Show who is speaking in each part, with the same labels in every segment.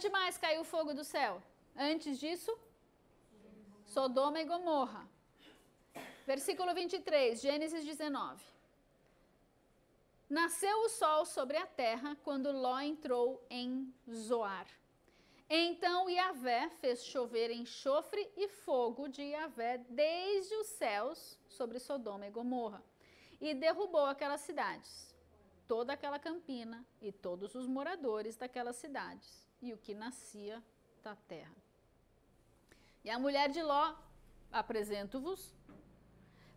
Speaker 1: Onde mais caiu fogo do céu? Antes disso, Sodoma e Gomorra. Versículo 23, Gênesis 19. Nasceu o sol sobre a terra quando Ló entrou em Zoar. Então Yahvé fez chover enxofre e fogo de Yahvé desde os céus sobre Sodoma e Gomorra, e derrubou aquelas cidades, toda aquela campina e todos os moradores daquelas cidades, e o que nascia da terra. E a mulher de Ló, apresento-vos,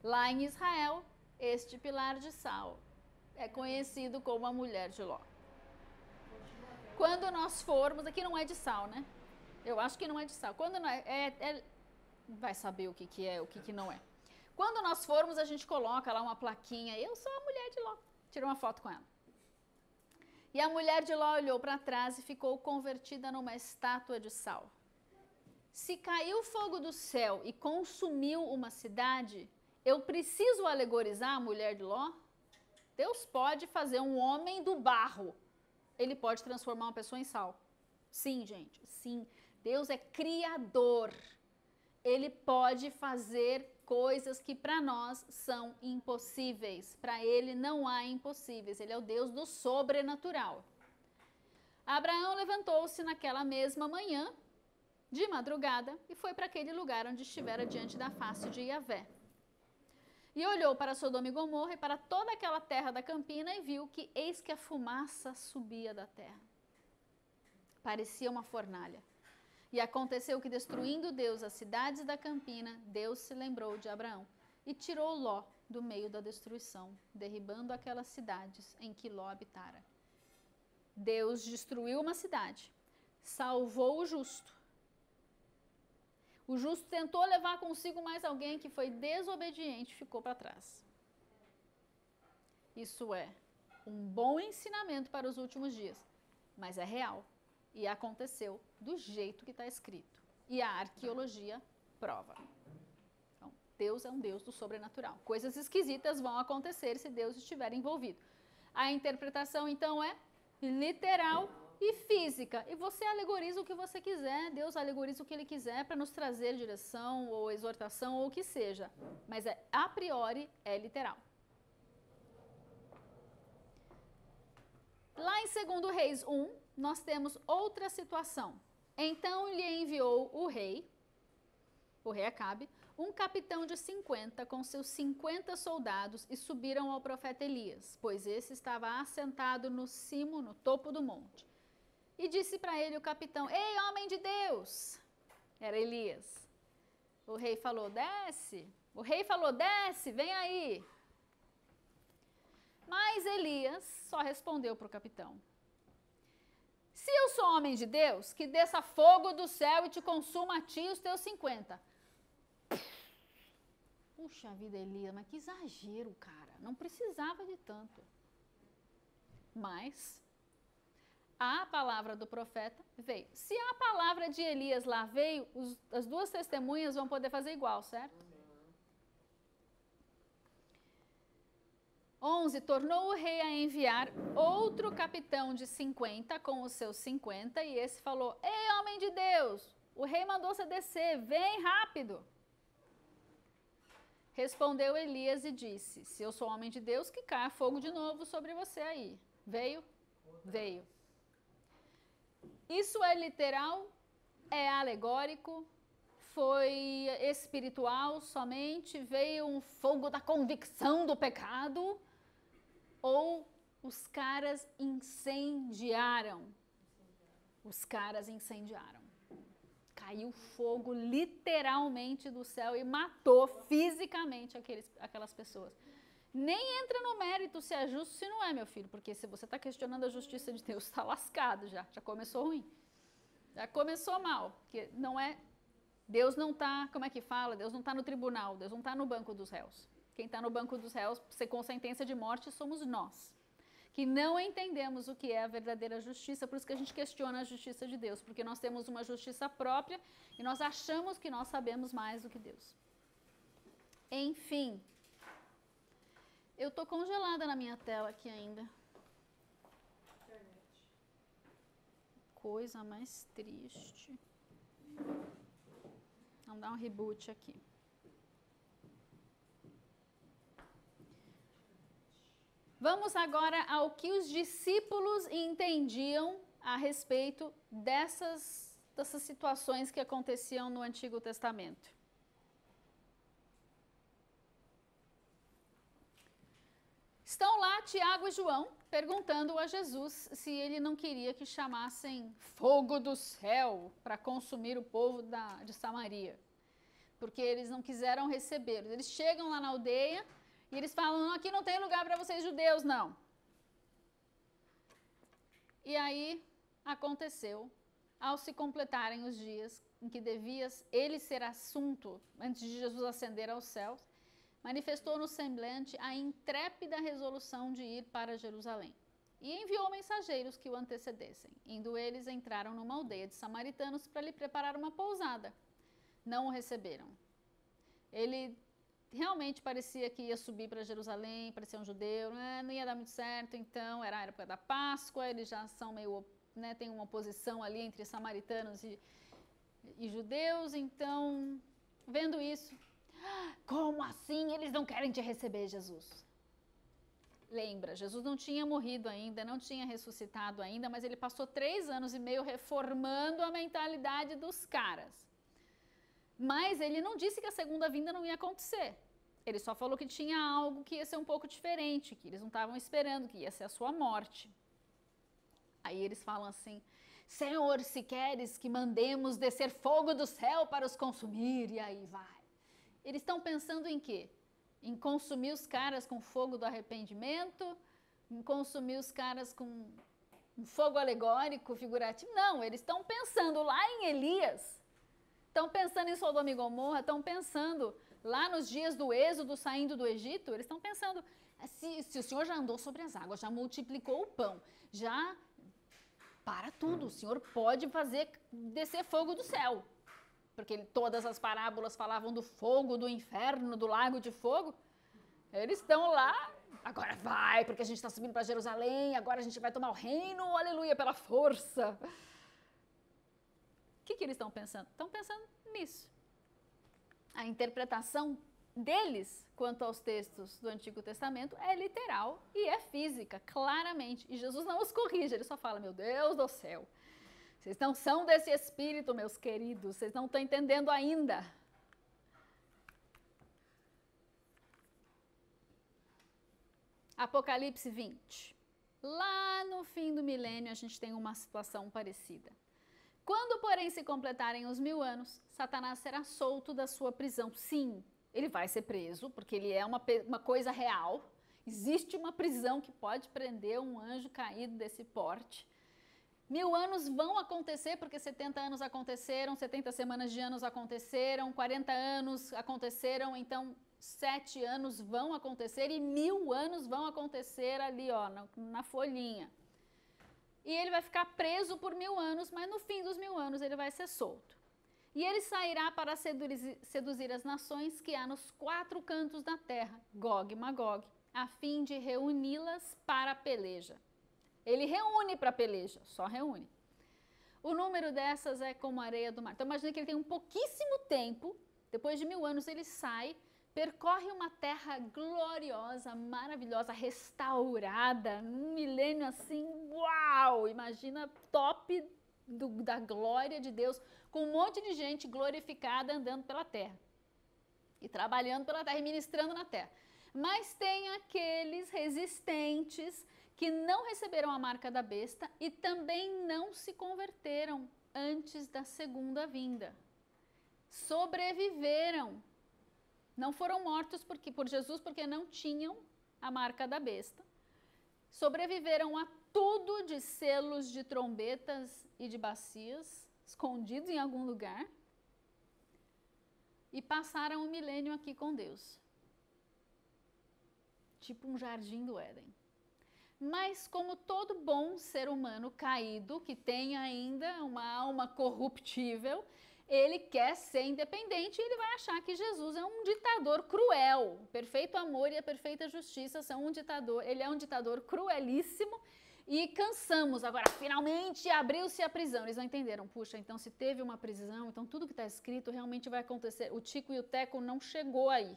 Speaker 1: lá em Israel, este pilar de sal é conhecido como a mulher de Ló. Quando nós formos, aqui não é de sal, né? Eu acho que não é de sal. Quando nós, vai saber o que é, o que não é. Quando nós formos, a gente coloca lá uma plaquinha, eu sou a mulher de Ló. Tira uma foto com ela. E a mulher de Ló olhou para trás e ficou convertida numa estátua de sal. Se caiu fogo do céu e consumiu uma cidade, eu preciso alegorizar a mulher de Ló? Deus pode fazer um homem do barro. Ele pode transformar uma pessoa em sal. Sim, gente, sim. Deus é criador. Ele pode fazer coisas que para nós são impossíveis. Para ele não há impossíveis. Ele é o Deus do sobrenatural. Abraão levantou-se naquela mesma manhã, de madrugada, e foi para aquele lugar onde estivera diante da face de Yahvé. E olhou para Sodoma e Gomorra e para toda aquela terra da campina e viu que eis que a fumaça subia da terra. Parecia uma fornalha. E aconteceu que, destruindo Deus as cidades da campina, Deus se lembrou de Abraão e tirou Ló do meio da destruição, derribando aquelas cidades em que Ló habitara. Deus destruiu uma cidade, salvou o justo. O justo tentou levar consigo mais alguém que foi desobediente e ficou para trás. Isso é um bom ensinamento para os últimos dias, mas é real e aconteceu do jeito que está escrito. E a arqueologia prova. Então, Deus é um Deus do sobrenatural. Coisas esquisitas vão acontecer se Deus estiver envolvido. A interpretação, então, é literal e física. E você alegoriza o que você quiser, Deus alegoriza o que Ele quiser para nos trazer direção ou exortação ou o que seja. Mas a priori é literal. Lá em 2 Reis 1, nós temos outra situação. Então lhe enviou o rei Acabe, um capitão de 50 com seus 50 soldados e subiram ao profeta Elias, pois esse estava assentado no cimo, no topo do monte. E disse para ele o capitão: ei, homem de Deus! Era Elias. O rei falou: desce. O rei falou: desce, vem aí. Mas Elias só respondeu para o capitão: se eu sou homem de Deus, que desça fogo do céu e te consuma a ti e os teus 50. Puxa vida, Elias, mas que exagero, cara. Não precisava de tanto. Mas a palavra do profeta veio. Se a palavra de Elias lá veio, as duas testemunhas vão poder fazer igual, certo? 11, tornou o rei a enviar outro capitão de 50 com os seus 50, e esse falou: ei, homem de Deus, o rei mandou você descer, vem rápido. Respondeu Elias e disse: se eu sou homem de Deus, que caia fogo de novo sobre você aí. Veio? Veio. Isso é literal? É alegórico? Foi espiritual somente? Veio um fogo da convicção do pecado? Ou os caras incendiaram? Os caras incendiaram. Caiu fogo literalmente do céu e matou fisicamente aquelas pessoas. Nem entra no mérito se é justo, se não é, meu filho, porque se você está questionando a justiça de Deus, está lascado já começou ruim. Já começou mal, porque não é, Deus não está, como é que fala? Deus não está no tribunal, Deus não está no banco dos réus. Quem está no banco dos réus, com sentença de morte, somos nós, que não entendemos o que é a verdadeira justiça, por isso que a gente questiona a justiça de Deus, porque nós temos uma justiça própria e nós achamos que nós sabemos mais do que Deus. Enfim, eu tô congelada na minha tela aqui ainda. coisa mais triste. Vamos dar um reboot aqui. Vamos agora ao que os discípulos entendiam a respeito dessas situações que aconteciam no Antigo Testamento. Estão lá Tiago e João perguntando a Jesus se ele não queria que chamassem fogo do céu para consumir o povo de Samaria, porque eles não quiseram recebê-los. Eles chegam lá na aldeia e eles falam, não, aqui não tem lugar para vocês judeus, não. E aí aconteceu, ao se completarem os dias em que devia ele ser assunto, antes de Jesus ascender aos céus, manifestou no semblante a intrépida resolução de ir para Jerusalém. E enviou mensageiros que o antecedessem. Indo eles, entraram numa aldeia de samaritanos para lhe preparar uma pousada. Não o receberam. Ele realmente parecia que ia subir para Jerusalém, parecia um judeu, não ia dar muito certo, então era a época da Páscoa, eles já são meio, tem uma oposição ali entre samaritanos e judeus, então, vendo isso, como assim eles não querem te receber, Jesus? Lembra, Jesus não tinha morrido ainda, não tinha ressuscitado ainda, mas ele passou 3 anos e meio reformando a mentalidade dos caras. Mas ele não disse que a segunda vinda não ia acontecer. Ele só falou que tinha algo que ia ser um pouco diferente, que eles não estavam esperando, que ia ser a sua morte. Aí eles falam assim, Senhor, se queres que mandemos descer fogo do céu para os consumir, e aí vai. Eles estão pensando em quê? Em consumir os caras com fogo do arrependimento, em consumir os caras com um fogo alegórico, figurativo. Não, eles estão pensando lá em Elias, estão pensando em Sodoma e Gomorra, estão pensando lá nos dias do Êxodo, saindo do Egito, eles estão pensando, se o Senhor já andou sobre as águas, já multiplicou o pão, já para tudo, o Senhor pode fazer descer fogo do céu. Porque todas as parábolas falavam do fogo, do inferno, do lago de fogo. Eles estão lá, agora vai, porque a gente está subindo para Jerusalém, agora a gente vai tomar o reino, aleluia, pela força. O que eles estão pensando? Estão pensando nisso. A interpretação deles, quanto aos textos do Antigo Testamento, é literal e é física, claramente. E Jesus não os corrige, ele só fala, meu Deus do céu. Vocês não são desse espírito, meus queridos, vocês não estão entendendo ainda. Apocalipse 20. Lá no fim do milênio a gente tem uma situação parecida. Quando, porém, se completarem os 1000 anos, Satanás será solto da sua prisão. Sim, ele vai ser preso, porque ele é uma coisa real. Existe uma prisão que pode prender um anjo caído desse porte. 1000 anos vão acontecer, porque 70 anos aconteceram, 70 semanas de anos aconteceram, 40 anos aconteceram, então 7 anos vão acontecer e 1000 anos vão acontecer ali, ó, na folhinha. E ele vai ficar preso por 1000 anos, mas no fim dos 1000 anos ele vai ser solto. E ele sairá para seduzir as nações que há nos 4 cantos da terra, Gog e Magog, a fim de reuni-las para a peleja. Ele reúne para a peleja, só reúne. O número dessas é como a areia do mar. Então imagina que ele tem um pouquíssimo tempo, depois de 1000 anos ele sai, percorre uma terra gloriosa, maravilhosa, restaurada, um milênio assim, uau! Imagina top da glória de Deus, com um monte de gente glorificada andando pela terra. E trabalhando pela terra e ministrando na terra. Mas tem aqueles resistentes que não receberam a marca da besta e também não se converteram antes da segunda vinda. Sobreviveram. Não foram mortos por Jesus porque não tinham a marca da besta. Sobreviveram a tudo de selos, de trombetas e de bacias, escondidos em algum lugar. E passaram um milênio aqui com Deus. Tipo um jardim do Éden. Mas como todo bom ser humano caído, que tem ainda uma alma corruptível, ele quer ser independente e ele vai achar que Jesus é um ditador cruel. O perfeito amor e a perfeita justiça são um ditador, ele é um ditador cruelíssimo e cansamos. Agora, finalmente abriu-se a prisão. Eles não entenderam. Puxa, então se teve uma prisão, então tudo que está escrito realmente vai acontecer. O Tico e o Teco não chegou aí.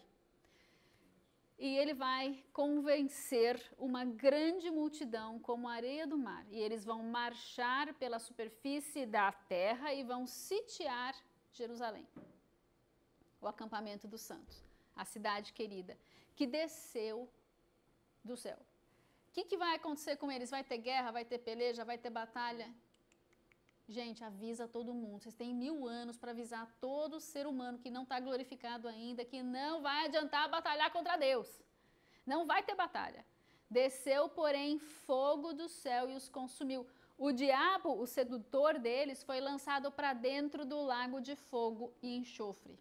Speaker 1: E ele vai convencer uma grande multidão como a areia do mar. E eles vão marchar pela superfície da terra e vão sitiar Jerusalém, o acampamento dos santos, a cidade querida, que desceu do céu. O que vai acontecer com eles? Vai ter guerra, vai ter peleja, vai ter batalha? Gente, avisa todo mundo. Vocês têm 1000 anos para avisar todo ser humano que não está glorificado ainda, que não vai adiantar batalhar contra Deus. Não vai ter batalha. Desceu, porém, fogo do céu e os consumiu. O diabo, o sedutor deles, foi lançado para dentro do lago de fogo e enxofre,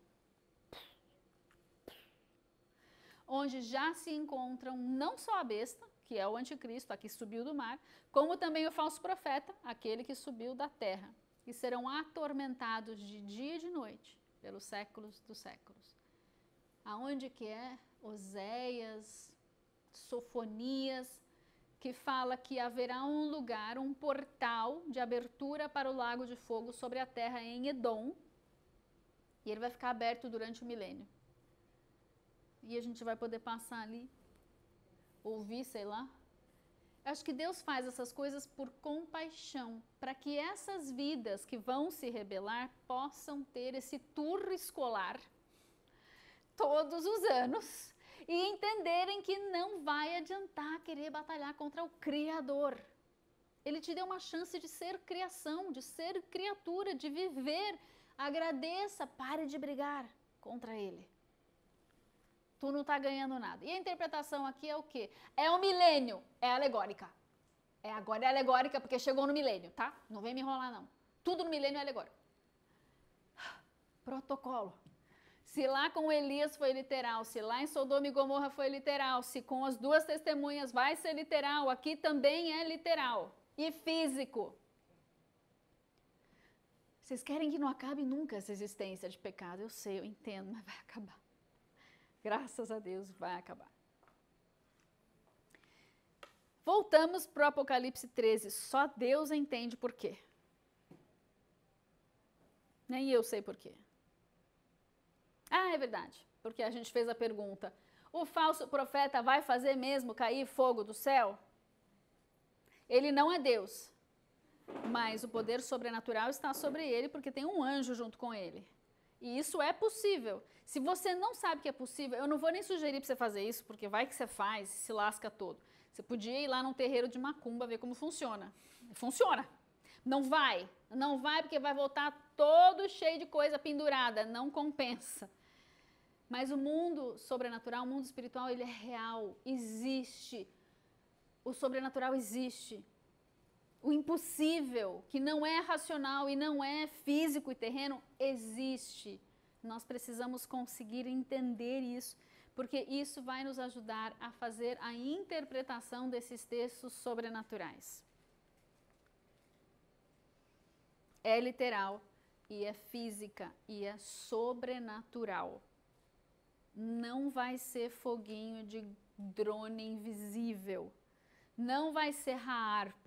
Speaker 1: onde já se encontram não só a besta, que é o anticristo, a que subiu do mar, como também o falso profeta, aquele que subiu da terra, e serão atormentados de dia e de noite, pelos séculos dos séculos. Aonde que é? Oséias, Sofonias, que fala que haverá um lugar, um portal de abertura para o lago de fogo sobre a terra em Edom, e ele vai ficar aberto durante o milênio. E a gente vai poder passar ali, ouvir, sei lá. Acho que Deus faz essas coisas por compaixão, para que essas vidas que vão se rebelar possam ter esse tour escolar todos os anos e entenderem que não vai adiantar querer batalhar contra o Criador. Ele te deu uma chance de ser criação, de ser criatura, de viver. Agradeça, pare de brigar contra Ele. Tu não está ganhando nada. E a interpretação aqui é o quê? É o milênio, é alegórica. Agora é alegórica porque chegou no milênio, tá? Não vem me enrolar, não. Tudo no milênio é alegórico. Protocolo. Se lá com Elias foi literal, se lá em Sodoma e Gomorra foi literal, se com as 2 testemunhas vai ser literal, aqui também é literal e físico. Vocês querem que não acabe nunca essa existência de pecado? Eu sei, eu entendo, mas vai acabar. Graças a Deus vai acabar. Voltamos para o Apocalipse 13. Só Deus entende por quê. Nem eu sei por quê. Ah, é verdade. Porque a gente fez a pergunta. O falso profeta vai fazer mesmo cair fogo do céu? Ele não é Deus. Mas o poder sobrenatural está sobre ele porque tem um anjo junto com ele. E isso é possível. Se você não sabe que é possível, eu não vou nem sugerir para você fazer isso, porque vai que você faz e se lasca todo. Você podia ir lá num terreiro de macumba ver como funciona. Funciona. Não vai porque vai voltar todo cheio de coisa pendurada, não compensa. Mas o mundo sobrenatural, o mundo espiritual, ele é real, existe. O sobrenatural existe. O impossível, que não é racional e não é físico e terreno, existe. Nós precisamos conseguir entender isso, porque isso vai nos ajudar a fazer a interpretação desses textos sobrenaturais. É literal, e é física, e é sobrenatural. Não vai ser foguinho de drone invisível. Não vai ser harp.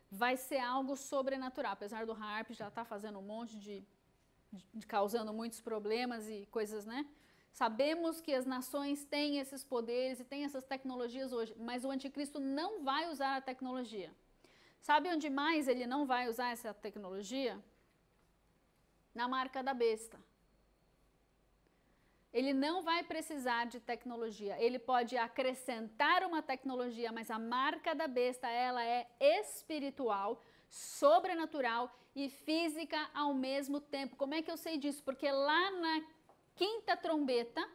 Speaker 1: Vai ser algo sobrenatural. Apesar do harp já estar fazendo um monte de causando muitos problemas e coisas, né? Sabemos que as nações têm esses poderes e têm essas tecnologias hoje, mas o anticristo não vai usar a tecnologia. Sabe onde mais ele não vai usar essa tecnologia? Na marca da besta. Ele não vai precisar de tecnologia. Ele pode acrescentar uma tecnologia, mas a marca da besta, ela é espiritual, sobrenatural e física ao mesmo tempo. Como é que eu sei disso? Porque lá na 5ª trombeta,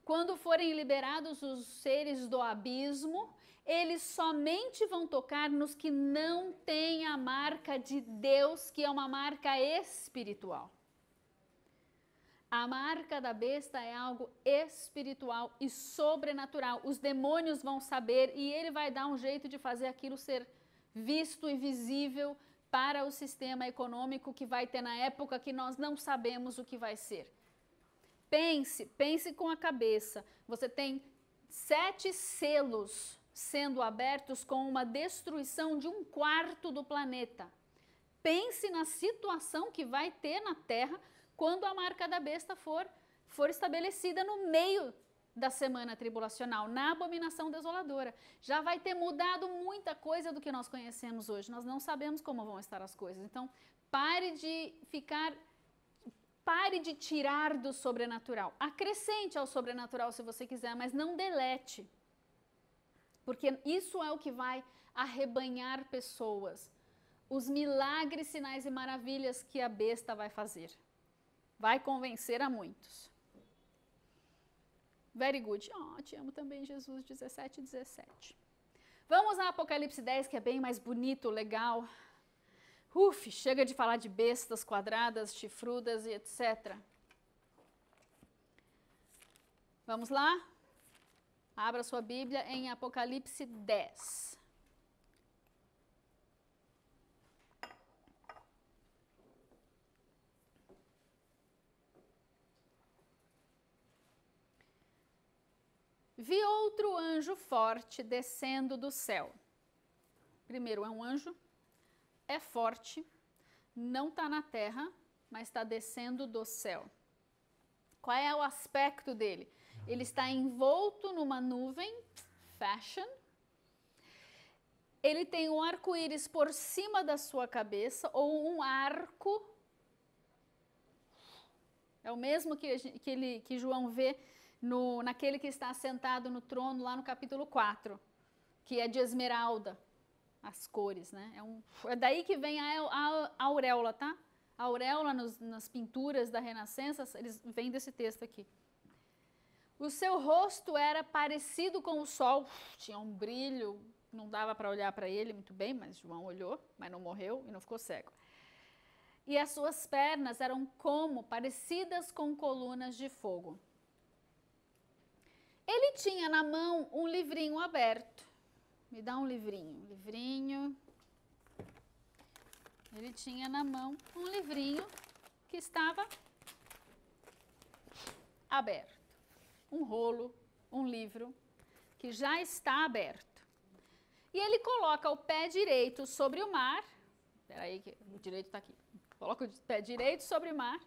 Speaker 1: quando forem liberados os seres do abismo, eles somente vão tocar nos que não têm a marca de Deus, que é uma marca espiritual. A marca da besta é algo espiritual e sobrenatural. Os demônios vão saber e ele vai dar um jeito de fazer aquilo ser visto e visível para o sistema econômico que vai ter na época que nós não sabemos o que vai ser. Pense com a cabeça. Você tem 7 selos sendo abertos com uma destruição de 1/4 do planeta. Pense na situação que vai ter na Terra quando a marca da besta for estabelecida no meio da semana tribulacional, na abominação desoladora. Já vai ter mudado muita coisa do que nós conhecemos hoje. Nós não sabemos como vão estar as coisas. Então, pare de tirar do sobrenatural. Acrescente ao sobrenatural se você quiser, mas não delete. Porque isso é o que vai arrebanhar pessoas. Os milagres, sinais e maravilhas que a besta vai fazer. Vai convencer a muitos. Very good. Te amo também, Jesus, 17:17. Vamos a Apocalipse 10, que é bem mais bonito, legal. Chega de falar de bestas quadradas, chifrudas e etc. Vamos lá? Abra sua Bíblia em Apocalipse 10. Vi outro anjo forte descendo do céu. Primeiro, é um anjo, é forte, não está na terra, mas está descendo do céu. Qual é o aspecto dele? Ele está envolto numa nuvem, fashion. Ele tem um arco-íris por cima da sua cabeça, ou um arco. É o mesmo que João vê naquele que está sentado no trono, lá no capítulo 4, que é de esmeralda, as cores, né? É daí que vem a auréola, tá? A auréola nas pinturas da Renascença, eles vêm desse texto aqui. O seu rosto era parecido com o sol, tinha um brilho, não dava para olhar para ele muito bem, mas João olhou, mas não morreu e não ficou cego. E as suas pernas eram parecidas com colunas de fogo. Ele tinha na mão um livrinho aberto. Me dá um livrinho. Ele tinha na mão um livrinho que estava aberto. Um rolo, um livro que já está aberto. E ele coloca o pé direito sobre o mar. Espera aí, que o direito está aqui. Coloca o pé direito sobre o mar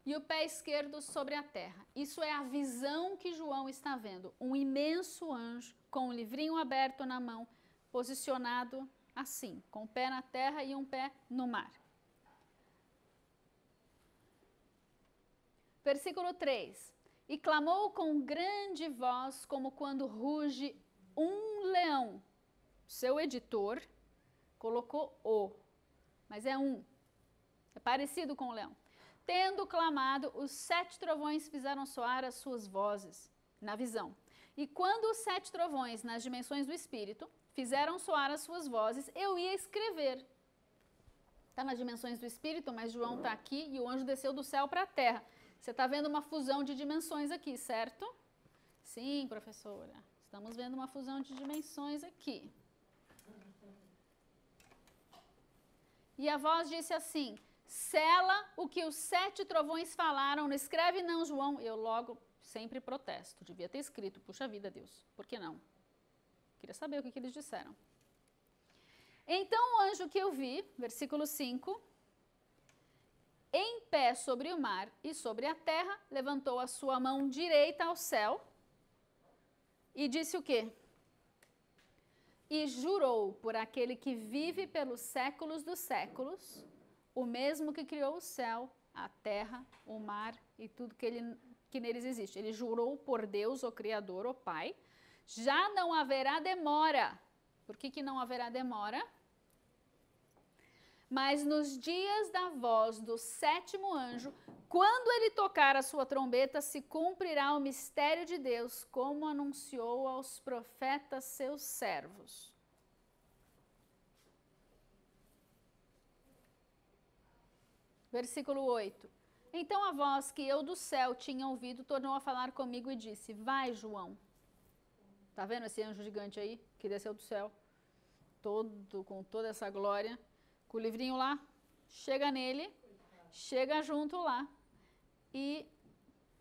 Speaker 1: e o pé esquerdo sobre a terra. Isso é a visão que João está vendo. Um imenso anjo com um livrinho aberto na mão, posicionado assim, com um pé na terra e um pé no mar. Versículo 3. E clamou com grande voz, como quando ruge um leão. Seu editor colocou mas é um. É parecido com o leão. Tendo clamado, os 7 trovões fizeram soar as suas vozes na visão. E quando os 7 trovões, nas dimensões do Espírito, fizeram soar as suas vozes, eu ia escrever. Está nas dimensões do Espírito, mas João está aqui e o anjo desceu do céu para a terra. Você está vendo uma fusão de dimensões aqui, certo? Sim, professora. Estamos vendo uma fusão de dimensões aqui. E a voz disse assim: sela o que os 7 trovões falaram, não escreve não, João. Eu logo sempre protesto, devia ter escrito, puxa vida, Deus, por que não? Queria saber o que eles disseram. Então o anjo que eu vi, versículo 5, em pé sobre o mar e sobre a terra, levantou a sua mão direita ao céu e disse o quê? E jurou por aquele que vive pelos séculos dos séculos, o mesmo que criou o céu, a terra, o mar e tudo que neles existe. Ele jurou por Deus, o Criador, o Pai. Já não haverá demora. Por que não haverá demora? Mas nos dias da voz do 7º anjo, quando ele tocar a sua trombeta, se cumprirá o mistério de Deus, como anunciou aos profetas seus servos. Versículo 8. Então a voz que eu do céu tinha ouvido tornou a falar comigo e disse: vai, João. Tá vendo esse anjo gigante aí, que desceu do céu, com toda essa glória, com o livrinho lá? Chega nele, chega junto lá e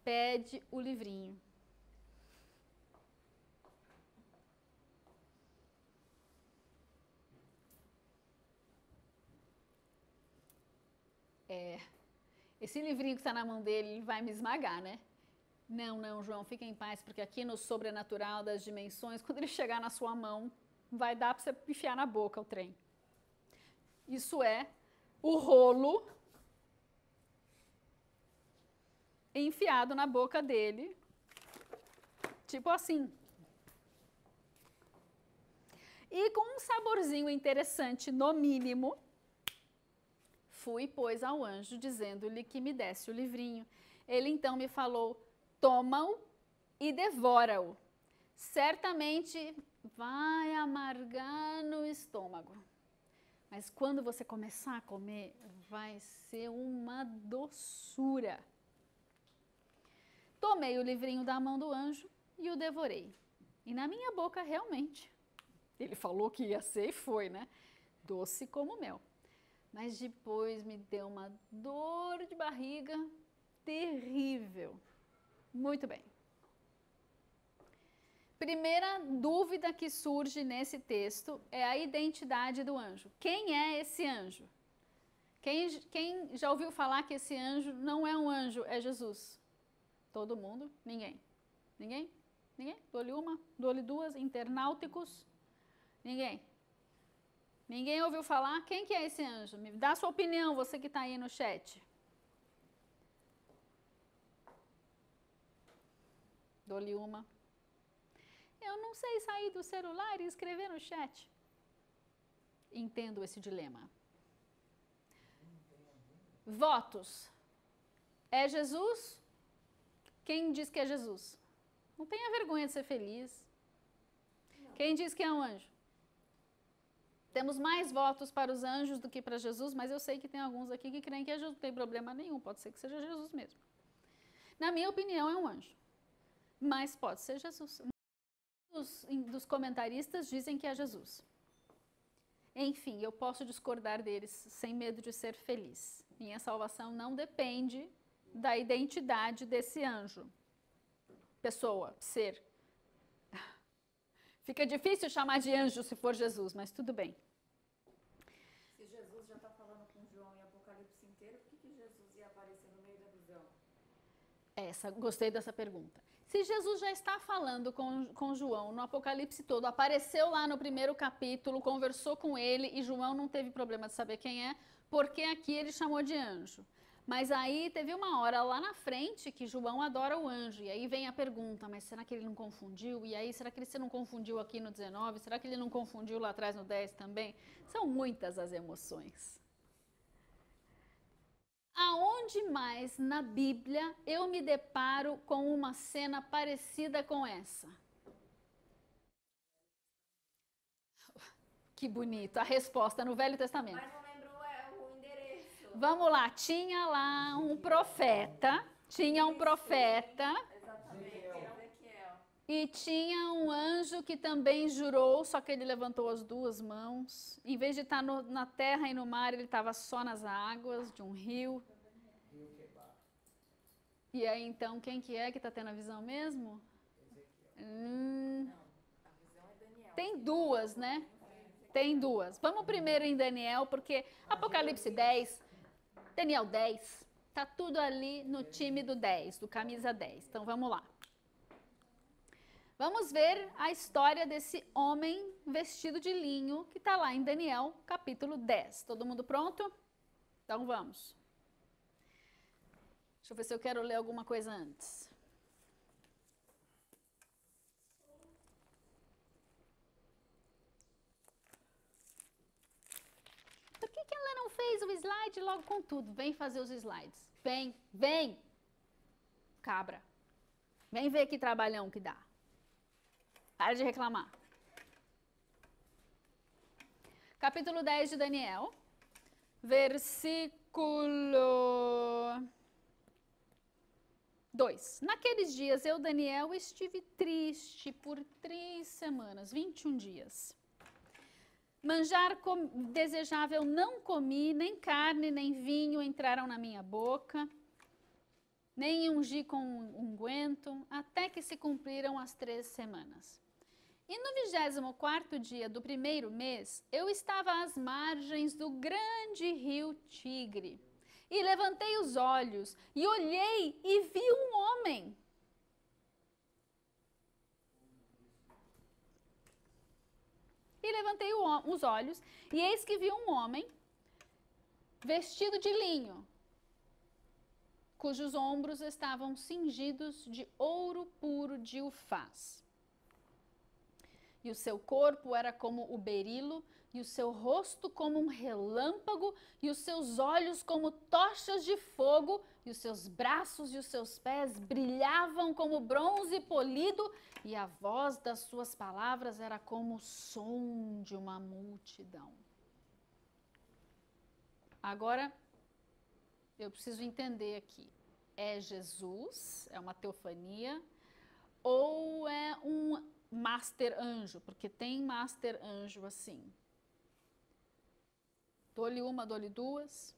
Speaker 1: pede o livrinho. esse livrinho que está na mão dele, ele vai me esmagar, né? Não, não, João, fica em paz, porque aqui no sobrenatural das dimensões, quando ele chegar na sua mão, vai dar para você enfiar na boca o trem. Isso é o rolo enfiado na boca dele, tipo assim. E com um saborzinho interessante, no mínimo, fui, pois, ao anjo, dizendo-lhe que me desse o livrinho. Ele então me falou, toma-o e devora-o. Certamente vai amargar no estômago. Mas quando você começar a comer, vai ser uma doçura. Tomei o livrinho da mão do anjo e o devorei. E na minha boca, realmente, ele falou que ia ser e foi, né? Doce como mel. Mas depois me deu uma dor de barriga terrível. Muito bem. Primeira dúvida que surge nesse texto é a identidade do anjo. Quem é esse anjo? Quem já ouviu falar que esse anjo não é um anjo, é Jesus? Todo mundo? Ninguém. Ninguém? Ninguém? Dou-lhe uma, dou-lhe duas, internauticos? Ninguém. Ninguém ouviu falar? Quem que é esse anjo? Me dá sua opinião, você que está aí no chat. Dou-lhe uma. Eu não sei sair do celular e escrever no chat. Entendo esse dilema. Votos. É Jesus? Quem diz que é Jesus? Não tenha vergonha de ser feliz. Quem diz que é um anjo? Temos mais votos para os anjos do que para Jesus, mas eu sei que tem alguns aqui que creem que é Jesus, não tem problema nenhum, pode ser que seja Jesus mesmo. Na minha opinião, é um anjo, mas pode ser Jesus. Dos comentaristas dizem que é Jesus. Enfim, eu posso discordar deles sem medo de ser feliz. Minha salvação não depende da identidade desse anjo. Pessoa, ser. Fica difícil chamar de anjo se for Jesus, mas tudo bem.
Speaker 2: Se Jesus já está falando com João em Apocalipse inteiro, por que Jesus ia aparecer no meio da visão?
Speaker 1: Gostei dessa pergunta. Se Jesus já está falando com João no Apocalipse todo, apareceu lá no primeiro capítulo, conversou com ele e João não teve problema de saber quem é, porque aqui ele chamou de anjo. Mas aí teve uma hora lá na frente que João adora o anjo, e aí vem a pergunta, mas será que ele não confundiu? E aí, será que você não confundiu aqui no 19? Será que ele não confundiu lá atrás no 10 também? São muitas as emoções. Aonde mais na Bíblia eu me deparo com uma cena parecida com essa? Que bonito, a resposta no Velho Testamento.
Speaker 2: Mas não lembrou o endereço.
Speaker 1: Vamos lá, tinha lá um profeta,
Speaker 2: Exatamente, Ezequiel.
Speaker 1: E tinha um anjo que também jurou, só que ele levantou as duas mãos. Em vez de estar na terra e no mar, ele estava só nas águas de um rio. E aí, então, quem que é que está tendo a visão mesmo?
Speaker 2: Não, a visão é Daniel.
Speaker 1: Tem duas, né? Tem duas. Vamos primeiro em Daniel, porque Apocalipse 10, Daniel 10, tá tudo ali no time do 10, do camisa 10. Então, vamos lá. Vamos ver a história desse homem vestido de linho que está lá em Daniel, capítulo 10. Todo mundo pronto? Então, vamos. Deixa eu ver se eu quero ler alguma coisa antes. Por que ela não fez o slide logo com tudo? Vem fazer os slides. Vem, vem, cabra. Vem ver que trabalhão que dá. Para de reclamar. Capítulo 10 de Daniel, versículo 2. Naqueles dias eu, Daniel, estive triste por 3 semanas, 21 dias. Manjar desejável não comi, nem carne, nem vinho entraram na minha boca, nem ungi com unguento, até que se cumpriram as 3 semanas. E no 24º dia do primeiro mês, eu estava às margens do grande rio Tigre, E levantei os olhos, e olhei, e vi um homem. E levantei os olhos, e eis que vi um homem vestido de linho, cujos ombros estavam cingidos de ouro puro de Ufaz. E o seu corpo era como o berilo, e o seu rosto como um relâmpago, e os seus olhos como tochas de fogo, e os seus braços e os seus pés brilhavam como bronze polido, e a voz das suas palavras era como o som de uma multidão. Agora, eu preciso entender aqui. É Jesus? É uma teofania? Ou é um master anjo? Porque tem master anjo assim. Dou-lhe uma, dou-lhe duas.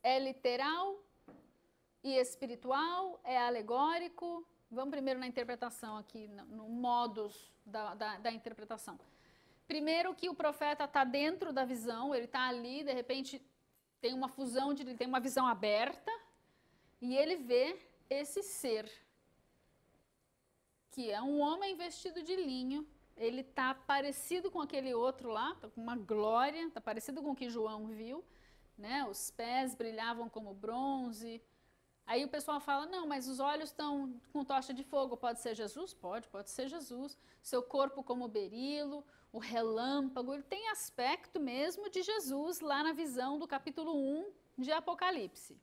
Speaker 1: É literal e espiritual? É alegórico? Vamos primeiro na interpretação aqui, no modus da interpretação. Primeiro que o profeta está dentro da visão, ele está ali, de repente tem uma fusão, ele tem uma visão aberta, e ele vê esse ser, que é um homem vestido de linho. Ele está parecido com aquele outro lá, tá com uma glória, está parecido com o que João viu, né? Os pés brilhavam como bronze. Aí o pessoal fala, não, mas os olhos estão com tocha de fogo, pode ser Jesus? Pode ser Jesus. Seu corpo como berilo, o relâmpago, ele tem aspecto mesmo de Jesus lá na visão do capítulo 1 de Apocalipse.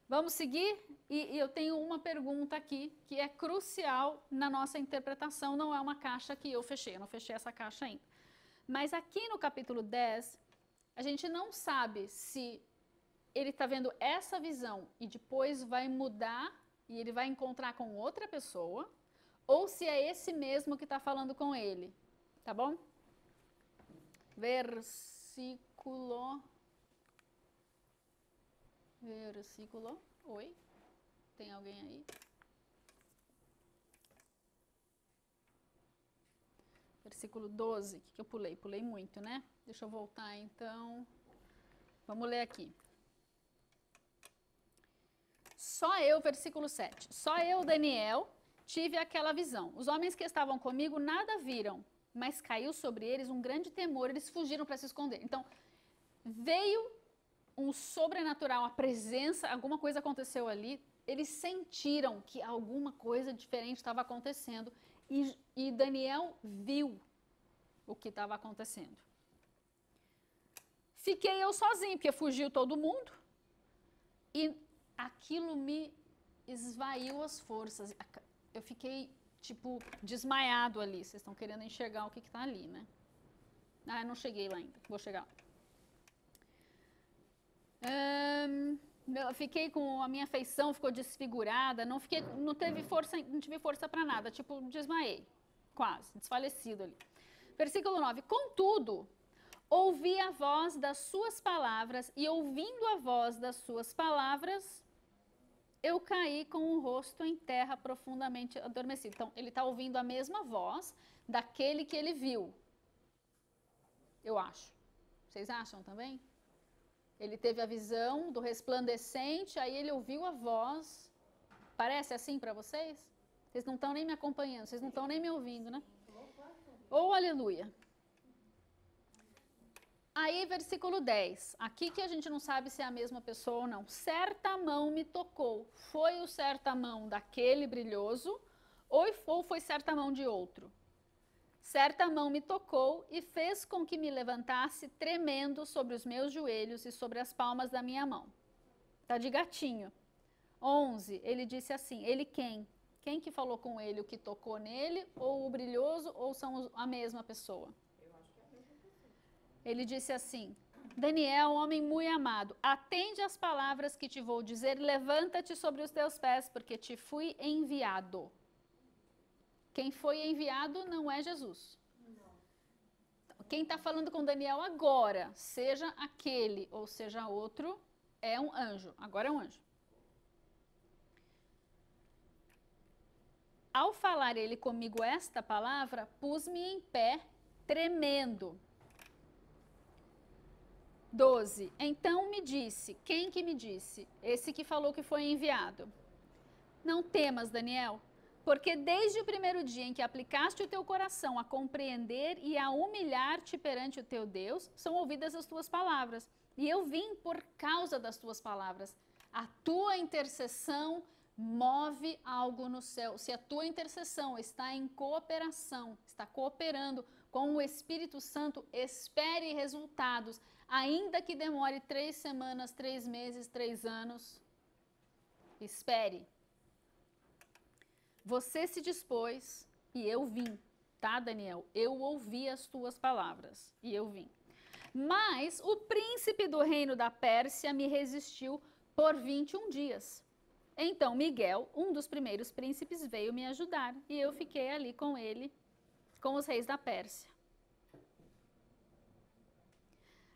Speaker 1: Vamos seguir? E eu tenho uma pergunta aqui que é crucial na nossa interpretação, não é uma caixa que eu fechei, eu não fechei essa caixa ainda. Mas aqui no capítulo 10, a gente não sabe se ele está vendo essa visão e depois vai mudar e ele vai encontrar com outra pessoa, ou se é esse mesmo que está falando com ele, tá bom? Versículo. Oi? Tem alguém aí? Versículo 12, que eu pulei? Pulei muito, né? Deixa eu voltar então. Vamos ler aqui. Só eu, versículo 7. Só eu, Daniel, tive aquela visão. Os homens que estavam comigo nada viram, mas caiu sobre eles um grande temor, eles fugiram para se esconder. Então, veio um sobrenatural, a presença, alguma coisa aconteceu ali, eles sentiram que alguma coisa diferente estava acontecendo e Daniel viu o que estava acontecendo. Fiquei eu sozinho, porque fugiu todo mundo e aquilo me esvaiu as forças. Eu fiquei, tipo, desmaiado ali. Vocês estão querendo enxergar o que está ali, né? Ah, eu não cheguei lá ainda, vou chegar lá. Eu fiquei com a minha feição, ficou desfigurada, não tive força para nada, tipo, desmaiei, quase, desfalecido ali. Versículo 9, contudo, ouvi a voz das suas palavras, e ouvindo a voz das suas palavras, eu caí com o rosto em terra profundamente adormecido. Então, ele está ouvindo a mesma voz daquele que ele viu, eu acho. Vocês acham também? Ele teve a visão do resplandecente, aí ele ouviu a voz. Parece assim para vocês? Vocês não estão nem me acompanhando, vocês não estão nem me ouvindo, né? Oh, aleluia. Aí, versículo 10. Aqui que a gente não sabe se é a mesma pessoa ou não. Certa mão me tocou. Foi o certa mão daquele brilhoso ou foi certa mão de outro? Certa mão me tocou e fez com que me levantasse tremendo sobre os meus joelhos e sobre as palmas da minha mão. Tá de gatinho. 11, ele disse assim, ele quem? Quem que falou com ele, o que tocou nele, ou o brilhoso, ou são a mesma pessoa?
Speaker 2: Eu acho que é a mesma pessoa.
Speaker 1: Ele disse assim, Daniel, homem muito amado, atende às palavras que te vou dizer, levanta-te sobre os teus pés, porque te fui enviado. Quem foi enviado não é Jesus. Não. Quem está falando com Daniel agora, seja aquele ou seja outro, é um anjo. Agora é um anjo. Ao falar ele comigo esta palavra, pus-me em pé, tremendo. 12. Então me disse, quem que me disse? Esse que falou que foi enviado. Não temas, Daniel, porque desde o primeiro dia em que aplicaste o teu coração a compreender e a humilhar-te perante o teu Deus, são ouvidas as tuas palavras. E eu vim por causa das tuas palavras. A tua intercessão move algo no céu. Se a tua intercessão está em cooperação, está cooperando com o Espírito Santo, espere resultados, ainda que demore 3 semanas, 3 meses, 3 anos. Espere. Você se dispôs e eu vim, tá, Daniel? Eu ouvi as tuas palavras e eu vim. Mas o príncipe do reino da Pérsia me resistiu por 21 dias. Então Miguel, um dos primeiros príncipes, veio me ajudar e eu fiquei ali com ele, com os reis da Pérsia.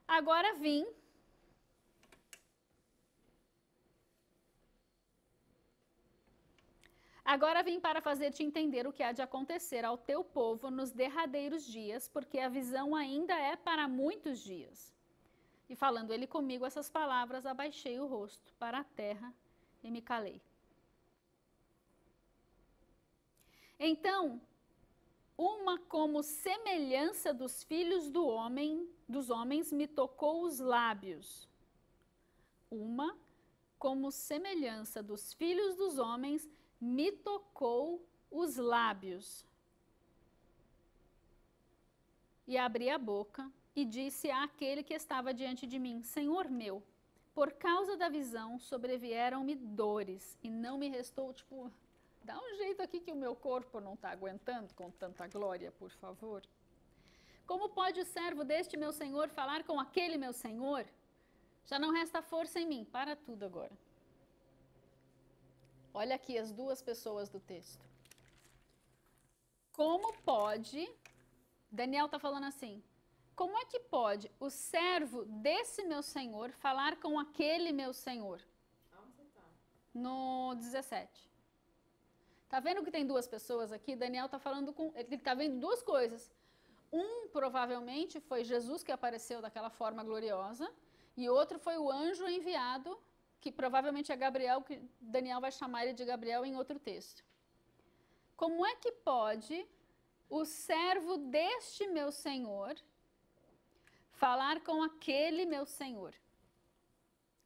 Speaker 1: Agora vim para fazer-te entender o que há de acontecer ao teu povo nos derradeiros dias, porque a visão ainda é para muitos dias. E falando ele comigo essas palavras, abaixei o rosto para a terra e me calei. Então, uma como semelhança dos filhos dos homens me tocou os lábios. Uma como semelhança dos filhos dos homens me tocou os lábios. E abri a boca e disse àquele que estava diante de mim: Senhor meu, por causa da visão sobrevieram-me dores e não me restou, dá um jeito aqui que o meu corpo não está aguentando com tanta glória, por favor. Como pode o servo deste meu senhor falar com aquele meu senhor? Já não resta força em mim. Para tudo agora. Olha aqui as duas pessoas do texto. Como pode, Daniel está falando assim, como é que pode o servo desse meu senhor falar com aquele meu senhor?
Speaker 2: Aonde você está?
Speaker 1: No 17. Tá vendo que tem duas pessoas aqui? Daniel está falando com, ele está vendo duas coisas. Provavelmente foi Jesus que apareceu daquela forma gloriosa, e outro foi o anjo enviado, que provavelmente é Gabriel, que Daniel vai chamar ele de Gabriel em outro texto. Como é que pode o servo deste meu senhor falar com aquele meu senhor?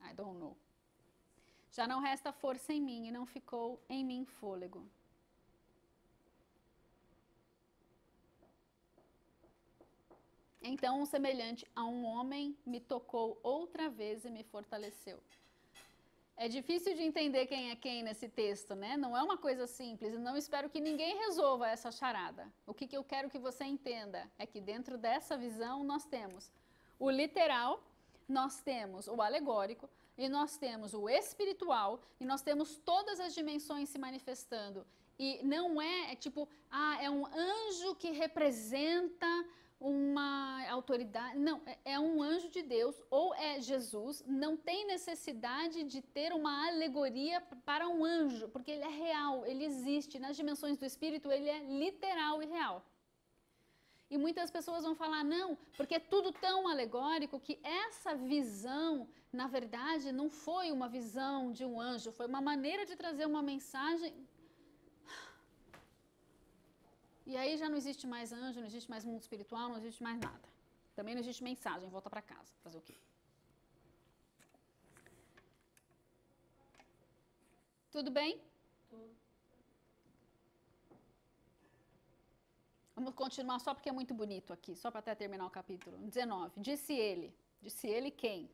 Speaker 1: I don't know. Já não resta força em mim e não ficou em mim fôlego. Então, semelhante a um homem, me tocou outra vez e me fortaleceu. É difícil de entender quem é quem nesse texto, né? Não é uma coisa simples, e não espero que ninguém resolva essa charada. O que eu quero que você entenda é que dentro dessa visão nós temos o literal, nós temos o alegórico, e nós temos o espiritual, e nós temos todas as dimensões se manifestando. E não é tipo, é um anjo que representa uma autoridade. Não, é um anjo de Deus, ou é Jesus. Não tem necessidade de ter uma alegoria para um anjo, porque ele é real, ele existe. Nas dimensões do espírito, ele é literal e real. E muitas pessoas vão falar, não, porque é tudo tão alegórico que essa visão, na verdade, não foi uma visão de um anjo, foi uma maneira de trazer uma mensagem. E aí já não existe mais anjo, não existe mais mundo espiritual, não existe mais nada. Também não existe mensagem, volta para casa. Fazer o quê? Tudo bem?
Speaker 2: Tudo.
Speaker 1: Vamos continuar só porque é muito bonito aqui, só para até terminar o capítulo. 19. Disse ele quem?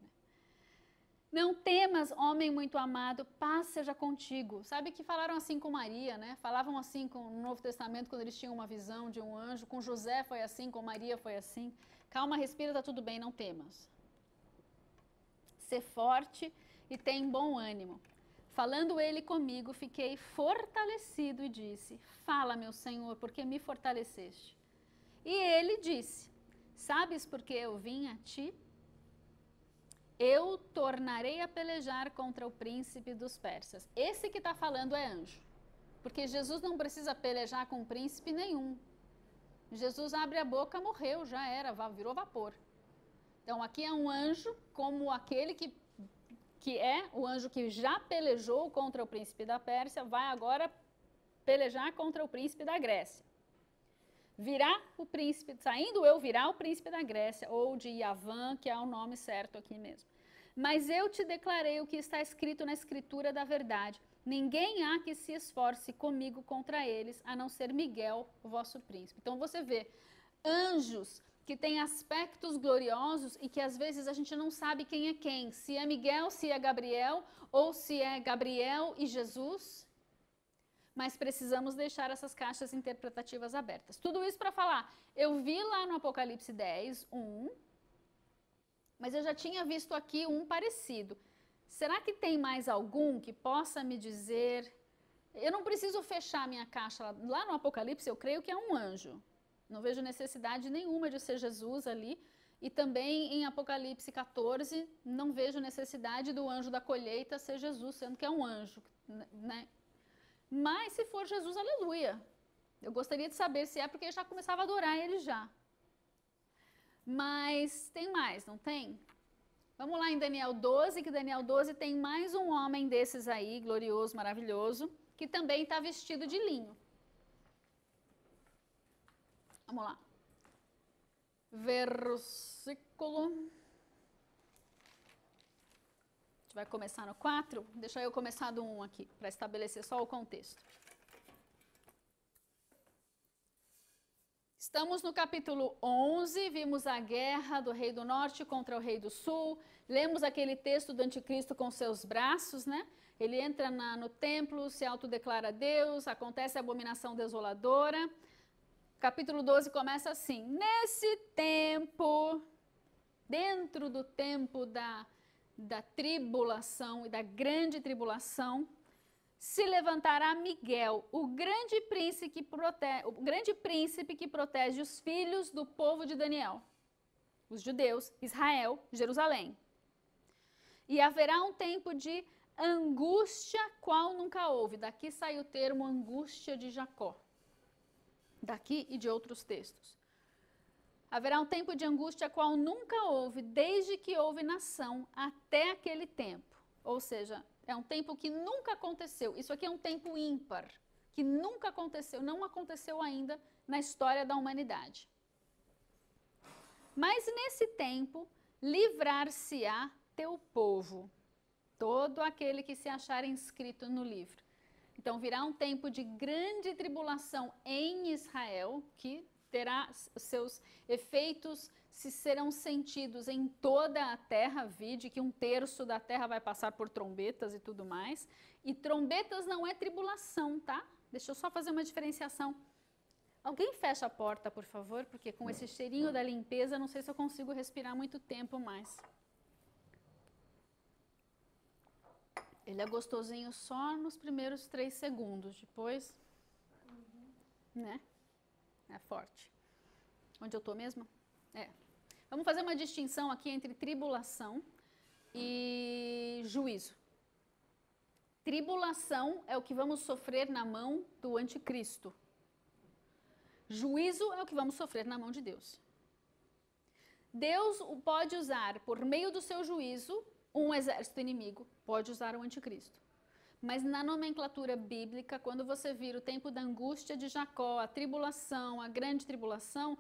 Speaker 1: Não temas, homem muito amado, paz seja contigo. Sabe que falaram assim com Maria, né? Falavam assim no Novo Testamento quando eles tinham uma visão de um anjo. Com José foi assim, com Maria foi assim. Calma, respira, tá tudo bem, não temas. Ser forte e tem bom ânimo. Falando ele comigo, fiquei fortalecido e disse, fala, meu Senhor, porque me fortaleceste. E ele disse, sabes por que eu vim a ti? Eu tornarei a pelejar contra o príncipe dos persas. Esse que está falando é anjo. Porque Jesus não precisa pelejar com príncipe nenhum. Jesus abre a boca, morreu, já era, virou vapor. Então, aqui é um anjo como aquele que é o anjo que já pelejou contra o príncipe da Pérsia, vai agora pelejar contra o príncipe da Grécia. Virá o príncipe, saindo eu, virá o príncipe da Grécia, ou de Yavã, que é o nome certo aqui mesmo. Mas eu te declarei o que está escrito na escritura da verdade. Ninguém há que se esforce comigo contra eles, a não ser Miguel, o vosso príncipe. Então você vê anjos que têm aspectos gloriosos e que às vezes a gente não sabe quem é quem. Se é Miguel, se é Gabriel, ou se é Gabriel e Jesus. Mas precisamos deixar essas caixas interpretativas abertas. Tudo isso para falar, eu vi lá no Apocalipse 10, 1, mas eu já tinha visto aqui um parecido. Será que tem mais algum que possa me dizer? Eu não preciso fechar minha caixa. Lá no Apocalipse eu creio que é um anjo. Não vejo necessidade nenhuma de ser Jesus ali. E também em Apocalipse 14, não vejo necessidade do anjo da colheita ser Jesus, sendo que é um anjo, né? Mas se for Jesus, aleluia. Eu gostaria de saber se é porque eu já começava a adorar ele já. Mas tem mais, não tem? Vamos lá em Daniel 12, que Daniel 12 tem mais um homem desses aí, glorioso, maravilhoso, que também está vestido de linho. Vamos lá. Versículo. A gente vai começar no 4. Deixa eu começar do 1 aqui, para estabelecer só o contexto. Estamos no capítulo 11, vimos a guerra do rei do norte contra o rei do sul, lemos aquele texto do anticristo com seus braços, né? Ele entra no templo, se autodeclara Deus, acontece a abominação desoladora. Capítulo 12 começa assim: nesse tempo, dentro do tempo da tribulação e da grande tribulação, se levantará Miguel, o grande príncipe que protege os filhos do povo de Daniel, os judeus, Israel, Jerusalém. E haverá um tempo de angústia qual nunca houve. Daqui sai o termo angústia de Jacó. Daqui e de outros textos. Haverá um tempo de angústia qual nunca houve, desde que houve nação até aquele tempo. Ou seja, é um tempo que nunca aconteceu. Isso aqui é um tempo ímpar, que nunca aconteceu, não aconteceu ainda na história da humanidade. Mas nesse tempo, livrar-se-á teu povo, todo aquele que se achar inscrito no livro. Então virá um tempo de grande tribulação em Israel, que terá seus efeitos, se serão sentidos em toda a terra, vide que 1/3 da terra vai passar por trombetas e tudo mais. E trombetas não é tribulação, tá? Deixa eu só fazer uma diferenciação. Alguém fecha a porta, por favor, porque com esse cheirinho da limpeza, não sei se eu consigo respirar muito tempo mais. Ele é gostosinho só nos primeiros 3 segundos, depois, né? É forte. Onde eu tô mesmo? É. Vamos fazer uma distinção aqui entre tribulação e juízo. Tribulação é o que vamos sofrer na mão do anticristo. Juízo é o que vamos sofrer na mão de Deus. Deus pode usar, por meio do seu juízo, um exército inimigo, pode usar o anticristo. Mas na nomenclatura bíblica, quando você vira o tempo da angústia de Jacó, a tribulação, a grande tribulação,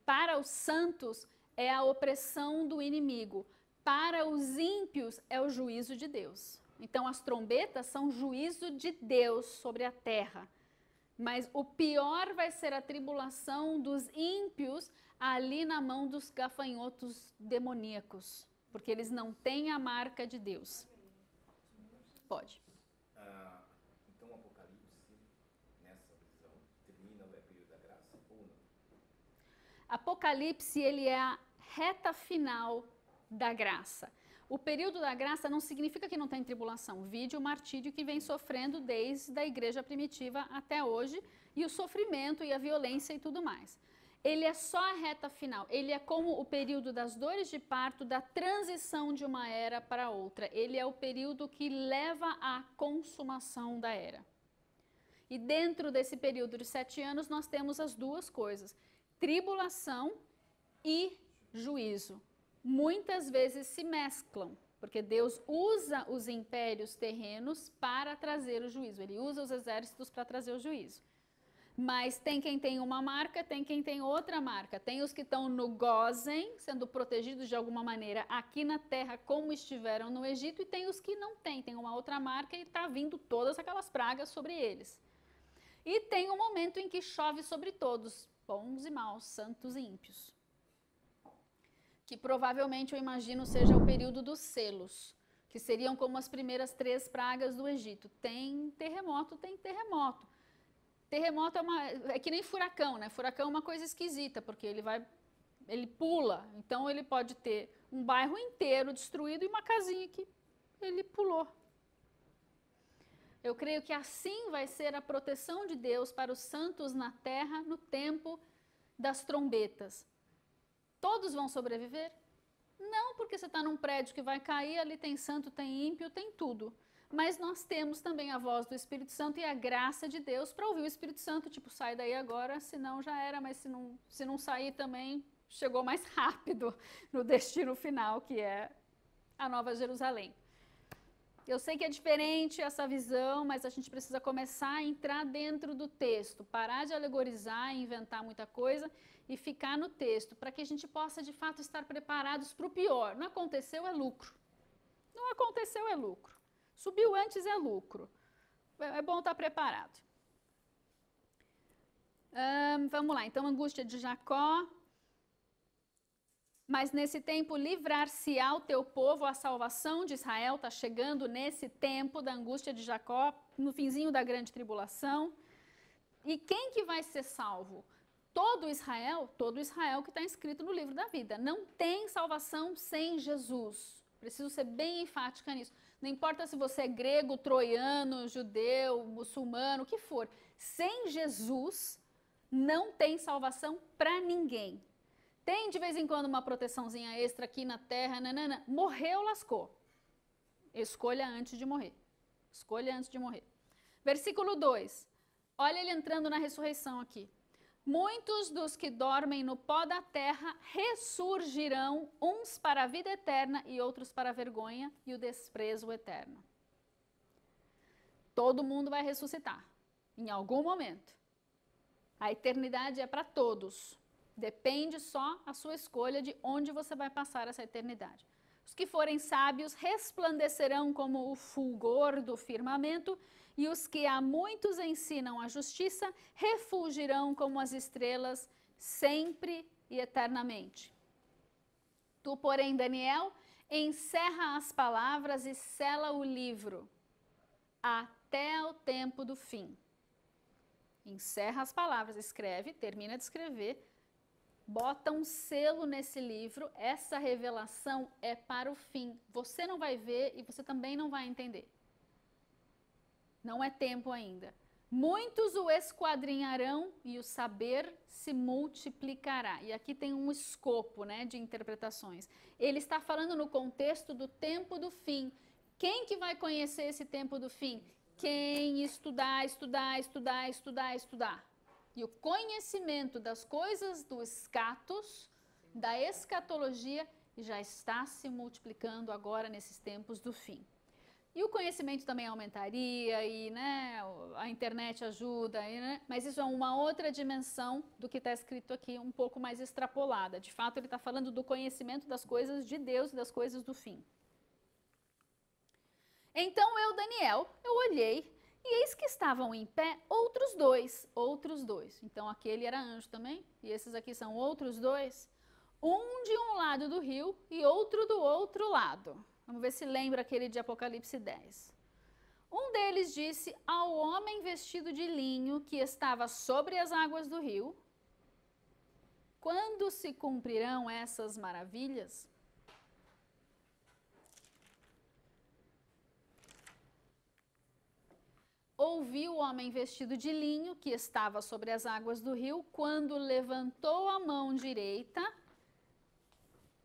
Speaker 1: para os santos é a opressão do inimigo. Para os ímpios é o juízo de Deus. Então as trombetas são juízo de Deus sobre a terra. Mas o pior vai ser a tribulação dos ímpios ali na mão dos gafanhotos demoníacos. Porque eles não têm a marca de Deus. Pode.
Speaker 3: Então o Apocalipse, nessa visão, termina o período da graça ou não?
Speaker 1: Apocalipse, ele é a reta final da graça. O período da graça não significa que não tem tribulação. Vide o martírio que vem sofrendo desde a igreja primitiva até hoje, e o sofrimento e a violência e tudo mais. Ele é só a reta final, ele é como o período das dores de parto, da transição de uma era para outra. Ele é o período que leva à consumação da era. E dentro desse período de 7 anos, nós temos as duas coisas, tribulação e juízo. muitas vezes se mesclam, porque Deus usa os impérios terrenos para trazer o juízo, ele usa os exércitos para trazer o juízo. Mas tem quem tem uma marca, tem quem tem outra marca. Tem os que estão no Gósen, sendo protegidos de alguma maneira aqui na terra, como estiveram no Egito, e tem os que não têm, tem uma outra marca e está vindo todas aquelas pragas sobre eles. E tem um momento em que chove sobre todos, bons e maus, santos e ímpios. Que provavelmente eu imagino seja o período dos selos, que seriam como as primeiras 3 pragas do Egito. Tem terremoto, tem terremoto. Terremoto é que nem furacão, né? Furacão é uma coisa esquisita, porque ele pula. Então ele pode ter um bairro inteiro destruído e uma casinha que ele pulou. Eu creio que assim vai ser a proteção de Deus para os santos na terra no tempo das trombetas. Todos vão sobreviver? Não, porque você está num prédio que vai cair, ali tem santo, tem ímpio, tem tudo. Mas nós temos também a voz do Espírito Santo e a graça de Deus para ouvir o Espírito Santo, tipo, sai daí agora, senão já era, mas se não sair também, chegou mais rápido no destino final, que é a Nova Jerusalém. Eu sei que é diferente essa visão, mas a gente precisa começar a entrar dentro do texto, parar de alegorizar e inventar muita coisa e ficar no texto, para que a gente possa, de fato, estar preparados para o pior. Não aconteceu, é lucro. Não aconteceu, é lucro. Subiu antes é lucro. É bom estar preparado. Vamos lá, então, angústia de Jacó. Mas nesse tempo livrar-se-á o teu povo, a salvação de Israel está chegando nesse tempo da angústia de Jacó, no finzinho da grande tribulação. E quem que vai ser salvo? Todo Israel que está inscrito no livro da vida. Não tem salvação sem Jesus. Preciso ser bem enfática nisso. Não importa se você é grego, troiano, judeu, muçulmano, o que for. Sem Jesus, não tem salvação para ninguém. Tem de vez em quando uma proteçãozinha extra aqui na terra, nanana. Morreu, lascou. Escolha antes de morrer. Escolha antes de morrer. Versículo 2. Olha ele entrando na ressurreição aqui. Muitos dos que dormem no pó da terra ressurgirão, uns para a vida eterna e outros para a vergonha e o desprezo eterno. Todo mundo vai ressuscitar, em algum momento. A eternidade é para todos. Depende só a sua escolha de onde você vai passar essa eternidade. Os que forem sábios resplandecerão como o fulgor do firmamento, e os que a muitos ensinam a justiça refulgirão como as estrelas sempre e eternamente. Tu, porém, Daniel, encerra as palavras e sela o livro até o tempo do fim. Encerra as palavras, escreve, termina de escrever, bota um selo nesse livro, essa revelação é para o fim. Você não vai ver e você também não vai entender. Não é tempo ainda. Muitos o esquadrinharão e o saber se multiplicará. E aqui tem um escopo, né, de interpretações. Ele está falando no contexto do tempo do fim. Quem que vai conhecer esse tempo do fim? Quem estudar. E o conhecimento das coisas do escatos, da escatologia, já está se multiplicando agora nesses tempos do fim. E o conhecimento também aumentaria, e né, a internet ajuda, né, mas isso é uma outra dimensão do que está escrito aqui, um pouco mais extrapolada. De fato, ele está falando do conhecimento das coisas de Deus e das coisas do fim. Então eu, Daniel, eu olhei, e eis que estavam em pé outros dois. Então aquele era anjo também, e esses aqui são outros dois, um de um lado do rio e outro do outro lado. Vamos ver se lembra aquele de Apocalipse 10. Um deles disse ao homem vestido de linho que estava sobre as águas do rio: quando se cumprirão essas maravilhas? Ouvi o homem vestido de linho que estava sobre as águas do rio quando levantou a mão direita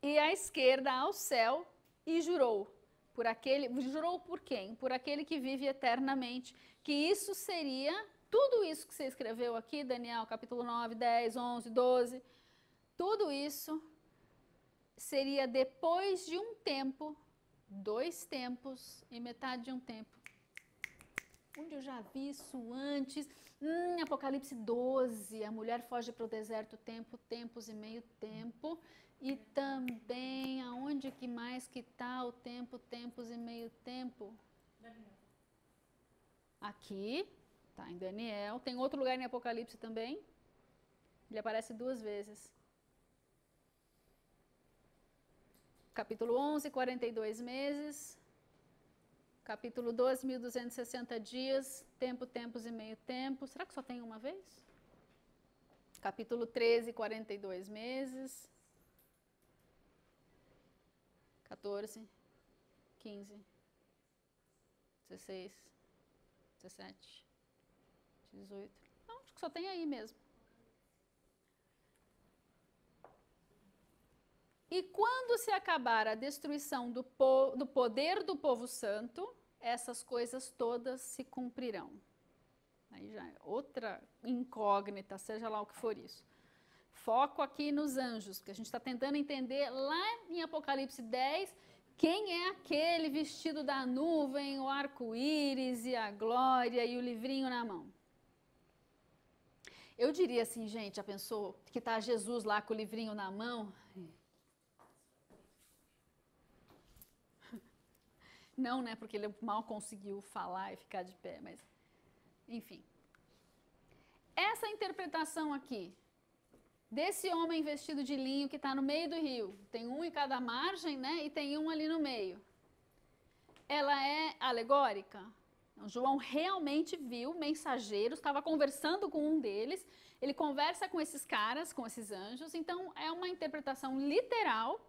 Speaker 1: e a esquerda ao céu e jurou por quem? Por aquele que vive eternamente, que isso seria, tudo isso que você escreveu aqui, Daniel, capítulo 9, 10, 11, 12, tudo isso seria depois de um tempo, 2 tempos e metade de um tempo. Onde eu já vi isso antes? Apocalipse 12, a mulher foge para o deserto tempo, tempos e meio tempo. E também, aonde que mais que está o tempo, tempos e meio tempo? Aqui, está em Daniel. Tem outro lugar em Apocalipse também. Ele aparece 2 vezes. Capítulo 11, 42 meses. Capítulo 12, 1260 dias. Tempo, tempos e meio tempo. Será que só tem uma vez? Capítulo 13, 42 meses. 14, 15, 16, 17, 18. Não, acho que só tem aí mesmo. E quando se acabar a destruição do poder do povo santo, essas coisas todas se cumprirão. Aí já é outra incógnita, seja lá o que for isso. Foco aqui nos anjos, que a gente está tentando entender lá em Apocalipse 10, quem é aquele vestido da nuvem, o arco-íris e a glória e o livrinho na mão. Eu diria assim, gente, já pensou que está Jesus lá com o livrinho na mão? Não, né, porque ele mal conseguiu falar e ficar de pé, mas enfim. Essa interpretação aqui, desse homem vestido de linho que está no meio do rio, tem um em cada margem, né, e tem um ali no meio. Ela é alegórica? Então, João realmente viu mensageiros, estava conversando com um deles, ele conversa com esses caras, com esses anjos, então é uma interpretação literal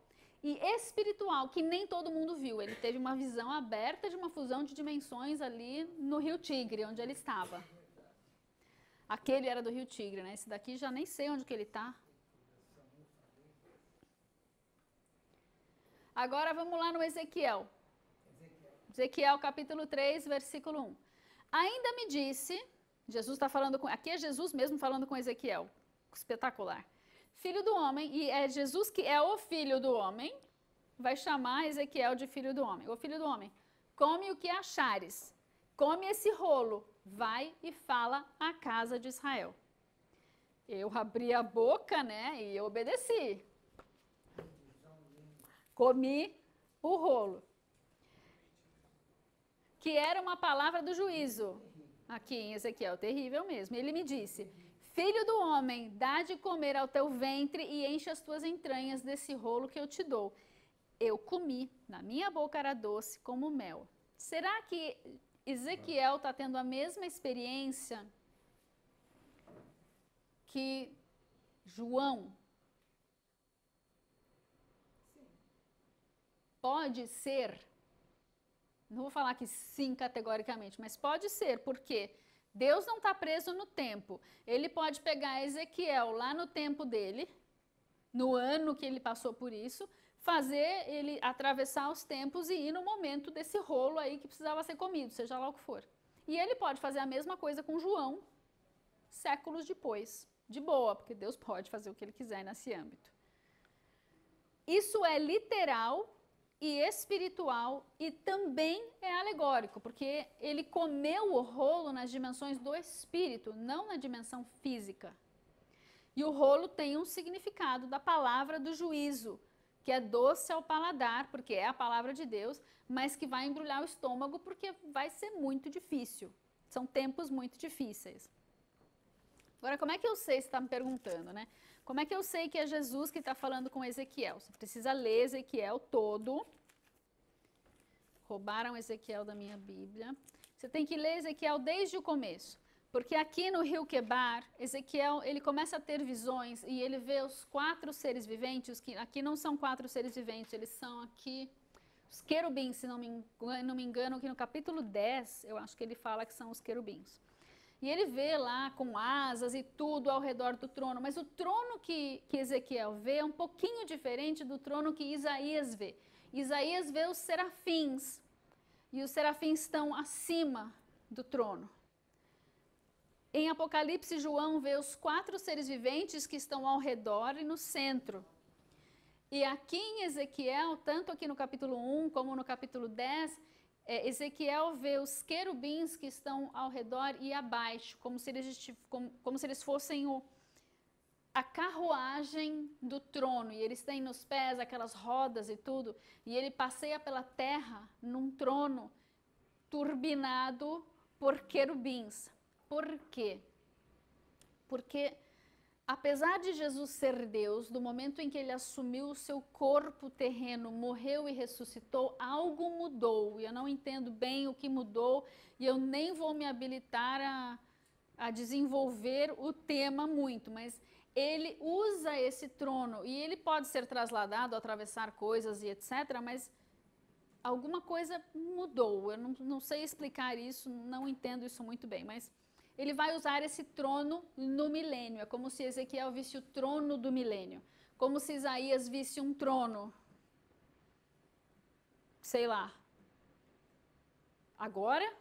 Speaker 1: e espiritual, que nem todo mundo viu. Ele teve uma visão aberta de uma fusão de dimensões ali no Rio Tigre, onde ele estava. Aquele era do Rio Tigre, né? Esse daqui já nem sei onde que ele está. Agora vamos lá no Ezequiel. Ezequiel capítulo 3, versículo 1. Ainda me disse, Jesus está falando com... Aqui é Jesus mesmo falando com Ezequiel. Espetacular. Filho do homem, e é Jesus que é o filho do homem, vai chamar Ezequiel de filho do homem. O filho do homem, come o que achares, come esse rolo, vai e fala à casa de Israel. Eu abri a boca, né, e eu obedeci. Comi o rolo. Que era uma palavra do juízo, aqui em Ezequiel, terrível mesmo. Ele me disse, filho do homem, dá de comer ao teu ventre e enche as tuas entranhas desse rolo que eu te dou. Eu comi, na minha boca era doce como mel. Será que Ezequiel está tendo a mesma experiência que João?
Speaker 2: Sim.
Speaker 1: Pode ser, não vou falar que sim categoricamente, mas pode ser, porque Deus não está preso no tempo. Ele pode pegar Ezequiel lá no tempo dele, no ano que ele passou por isso, fazer ele atravessar os tempos e ir no momento desse rolo aí que precisava ser comido, seja lá o que for. E ele pode fazer a mesma coisa com João, séculos depois, de boa, porque Deus pode fazer o que ele quiser nesse âmbito. Isso é literal e espiritual e também é alegórico, porque ele comeu o rolo nas dimensões do espírito, não na dimensão física. E o rolo tem um significado da palavra do juízo, que é doce ao paladar, porque é a palavra de Deus, mas que vai embrulhar o estômago porque vai ser muito difícil. São tempos muito difíceis. Agora, como é que eu sei, você está me perguntando, né? Como é que eu sei que é Jesus que está falando com Ezequiel? Você precisa ler Ezequiel todo. Roubaram Ezequiel da minha Bíblia. Você tem que ler Ezequiel desde o começo. Porque aqui no Rio Quebar, Ezequiel, ele começa a ter visões e ele vê os 4 seres viventes, que aqui não são 4 seres viventes, eles são aqui os querubins, se não me engano, que no capítulo 10, eu acho que ele fala que são os querubins. E ele vê lá com asas e tudo ao redor do trono, mas o trono que Ezequiel vê é um pouquinho diferente do trono que Isaías vê. Isaías vê os serafins, e os serafins estão acima do trono. Em Apocalipse, João vê os 4 seres viventes que estão ao redor e no centro. E aqui em Ezequiel, tanto aqui no capítulo 1 como no capítulo 10, Ezequiel vê os querubins que estão ao redor e abaixo, como se eles fossem a carruagem do trono, e eles têm nos pés aquelas rodas e tudo, e ele passeia pela terra num trono turbinado por querubins. Por quê? Porque apesar de Jesus ser Deus, do momento em que ele assumiu o seu corpo terreno, morreu e ressuscitou, algo mudou. E eu não entendo bem o que mudou, e eu nem vou me habilitar a desenvolver o tema muito, mas ele usa esse trono, e ele pode ser trasladado, atravessar coisas e etc., mas alguma coisa mudou. Eu não sei explicar isso, não entendo isso muito bem, mas ele vai usar esse trono no milênio. É como se Ezequiel visse o trono do milênio. Como se Isaías visse um trono, sei lá, agora.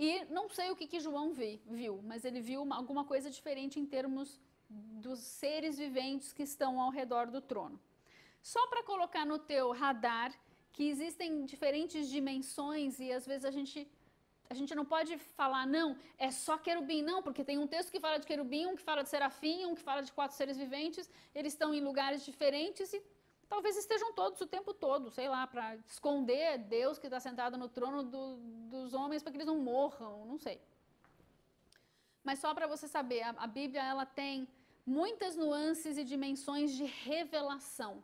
Speaker 1: E não sei o que João viu, mas ele viu alguma coisa diferente em termos dos seres viventes que estão ao redor do trono. Só para colocar no teu radar que existem diferentes dimensões, e às vezes a gente não pode falar, não, é só querubim, não, porque tem um texto que fala de querubim, um que fala de serafim, um que fala de 4 seres viventes, eles estão em lugares diferentes e talvez estejam todos o tempo todo, sei lá, para esconder Deus que está sentado no trono dos homens para que eles não morram, não sei. Mas só para você saber, a Bíblia ela tem muitas nuances e dimensões de revelação,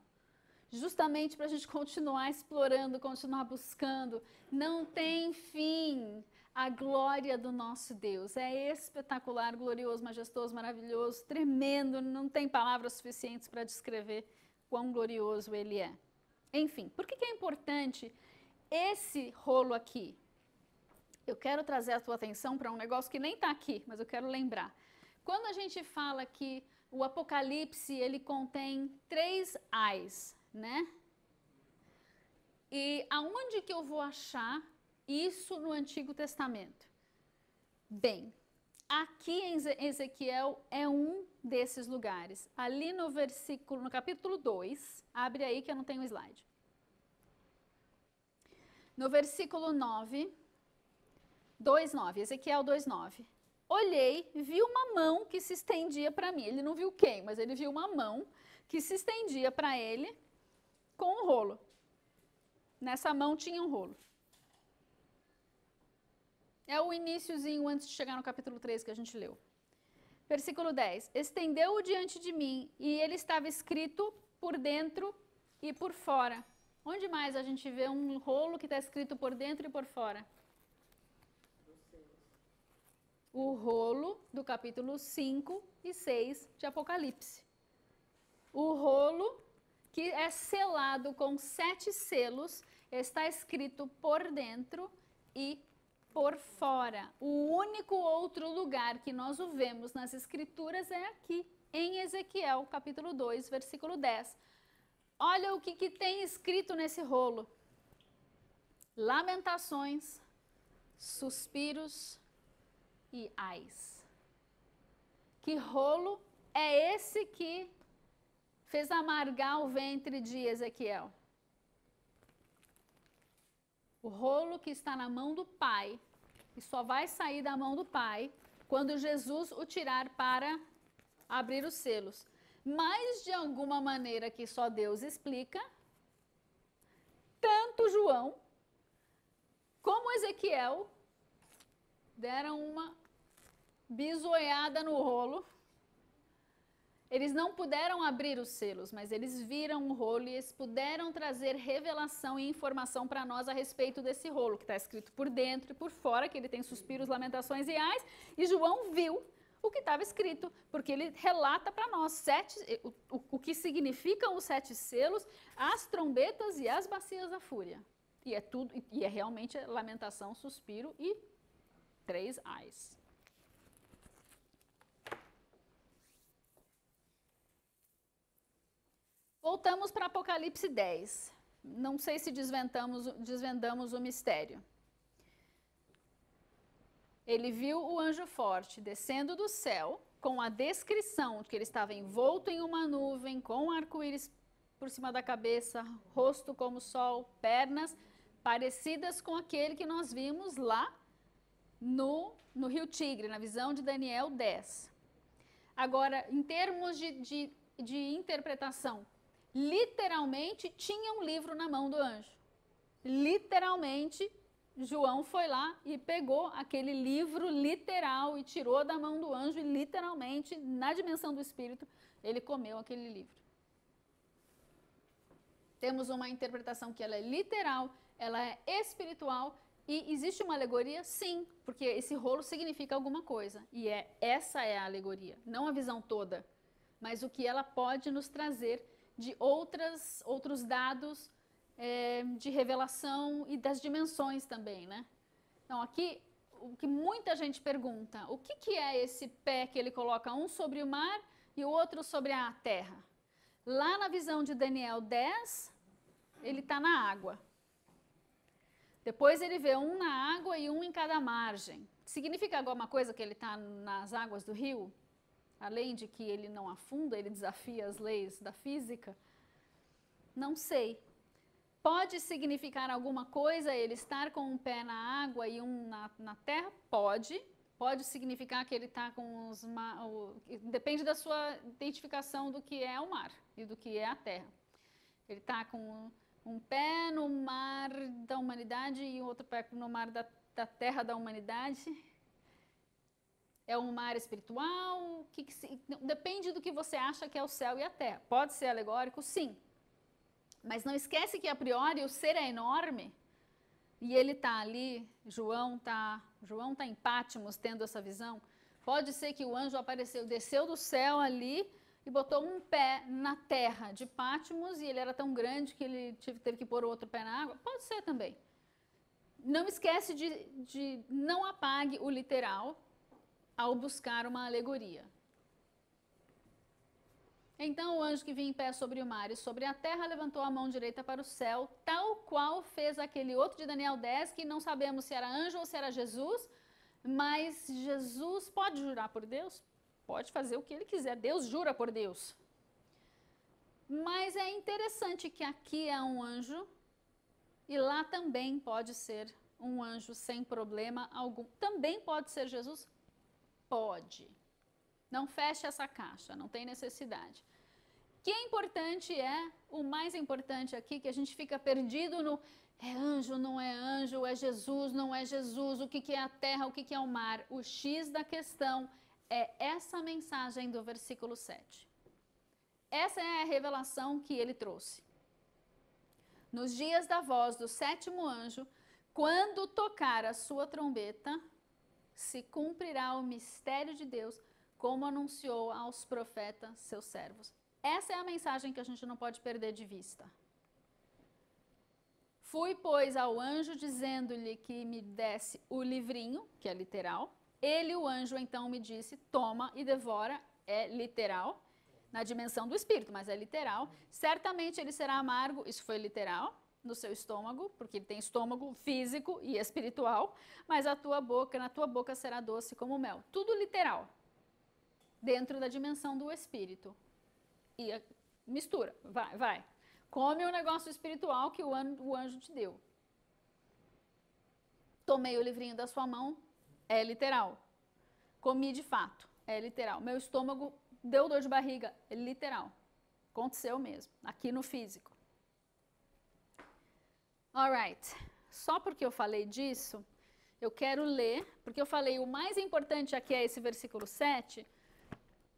Speaker 1: justamente para a gente continuar explorando, continuar buscando. Não tem fim a glória do nosso Deus. É espetacular, glorioso, majestoso, maravilhoso, tremendo. Não tem palavras suficientes para descrever quão glorioso ele é. Enfim, por que é importante esse rolo aqui? Eu quero trazer a tua atenção para um negócio que nem está aqui, mas eu quero lembrar. Quando a gente fala que o Apocalipse, ele contém 3 ais, né? E aonde que eu vou achar isso no Antigo Testamento? Bem, aqui em Ezequiel é um desses lugares. Ali no capítulo 2, abre aí que eu não tenho slide. No versículo 9, 2:9, Ezequiel 2:9. Olhei, vi uma mão que se estendia para mim. Ele não viu quem, mas ele viu uma mão que se estendia para ele com um rolo. Nessa mão tinha um rolo. É o iniciozinho antes de chegar no capítulo 3 que a gente leu. Versículo 10. Estendeu-o diante de mim e ele estava escrito por dentro e por fora. Onde mais a gente vê um rolo que está escrito por dentro e por fora? O rolo do capítulo 5 e 6 de Apocalipse. O rolo que é selado com 7 selos, está escrito por dentro e por fora. O único outro lugar que nós o vemos nas Escrituras é aqui, em Ezequiel, capítulo 2, versículo 10. Olha o que tem escrito nesse rolo. Lamentações, suspiros e ais. Que rolo é esse que fez amargar o ventre de Ezequiel? O rolo que está na mão do Pai, e só vai sair da mão do Pai quando Jesus o tirar para abrir os selos. Mas, de alguma maneira que só Deus explica, tanto João como Ezequiel deram uma bisoiada no rolo. Eles não puderam abrir os selos, mas eles viram o rolo e eles puderam trazer revelação e informação para nós a respeito desse rolo, que está escrito por dentro e por fora, que ele tem suspiros, lamentações e ais, e João viu o que estava escrito, porque ele relata para nós o que significam os 7 selos, as trombetas e as bacias da fúria. E é tudo, e é realmente lamentação, suspiro e 3 ais. Voltamos para Apocalipse 10. Não sei se desvendamos o mistério. Ele viu o anjo forte descendo do céu, com a descrição de que ele estava envolto em uma nuvem, com um arco-íris por cima da cabeça, rosto como o sol, pernas parecidas com aquele que nós vimos lá no Rio Tigre, na visão de Daniel 10. Agora, em termos de interpretação, literalmente tinha um livro na mão do anjo. Literalmente, João foi lá e pegou aquele livro literal e tirou da mão do anjo e literalmente, na dimensão do espírito, ele comeu aquele livro. Temos uma interpretação que ela é literal, ela é espiritual e existe uma alegoria? Sim, porque esse rolo significa alguma coisa e essa é a alegoria, não a visão toda, mas o que ela pode nos trazer de outros dados de revelação e das dimensões também, né? Então aqui, o que muita gente pergunta, o que é esse pé que ele coloca um sobre o mar e o outro sobre a terra? Lá na visão de Daniel 10, ele está na água. Depois ele vê um na água e um em cada margem. Significa alguma coisa que ele está nas águas do rio? Além de que ele não afunda, ele desafia as leis da física? Não sei. Pode significar alguma coisa ele estar com um pé na água e um na terra? Pode. Pode significar que ele está com os... Depende da sua identificação do que é o mar e do que é a terra. Ele está com um pé no mar da humanidade e outro pé no mar da terra da humanidade. É um mar espiritual? Depende do que você acha que é o céu e a terra. Pode ser alegórico? Sim. Mas não esquece que, a priori, o ser é enorme e ele está ali, João está em Pátimos tendo essa visão. Pode ser que o anjo apareceu, desceu do céu ali e botou um pé na terra de Pátimos e ele era tão grande que ele teve que pôr o outro pé na água. Pode ser também. Não esquece não apague o literal ao buscar uma alegoria. Então o anjo que vinha em pé sobre o mar e sobre a terra levantou a mão direita para o céu, tal qual fez aquele outro de Daniel 10, que não sabemos se era anjo ou se era Jesus, mas Jesus pode jurar por Deus? Pode fazer o que ele quiser, Deus jura por Deus. Mas é interessante que aqui é um anjo e lá também pode ser um anjo sem problema algum. Também pode ser Jesus? Pode. Não feche essa caixa, não tem necessidade. O que é importante o mais importante aqui, que a gente fica perdido no é anjo, não é anjo, é Jesus, não é Jesus, o que é a terra, o que é o mar. O X da questão é essa mensagem do versículo 7. Essa é a revelação que ele trouxe. Nos dias da voz do sétimo anjo, quando tocar a sua trombeta, se cumprirá o mistério de Deus, como anunciou aos profetas, seus servos. Essa é a mensagem que a gente não pode perder de vista. Fui, pois, ao anjo, dizendo-lhe que me desse o livrinho, que é literal. Ele, o anjo, então me disse, toma e devora, é literal, na dimensão do espírito, mas é literal. Certamente ele será amargo, isso foi literal, no seu estômago, porque ele tem estômago físico e espiritual, mas na tua boca será doce como mel. Tudo literal, dentro da dimensão do espírito. E mistura, vai. Come o negócio espiritual que o anjo te deu. Tomei o livrinho da sua mão, é literal. Comi de fato, é literal. Meu estômago deu dor de barriga, é literal. Aconteceu mesmo, aqui no físico. Alright, só porque eu falei disso, eu quero ler, porque eu falei o mais importante aqui é esse versículo 7.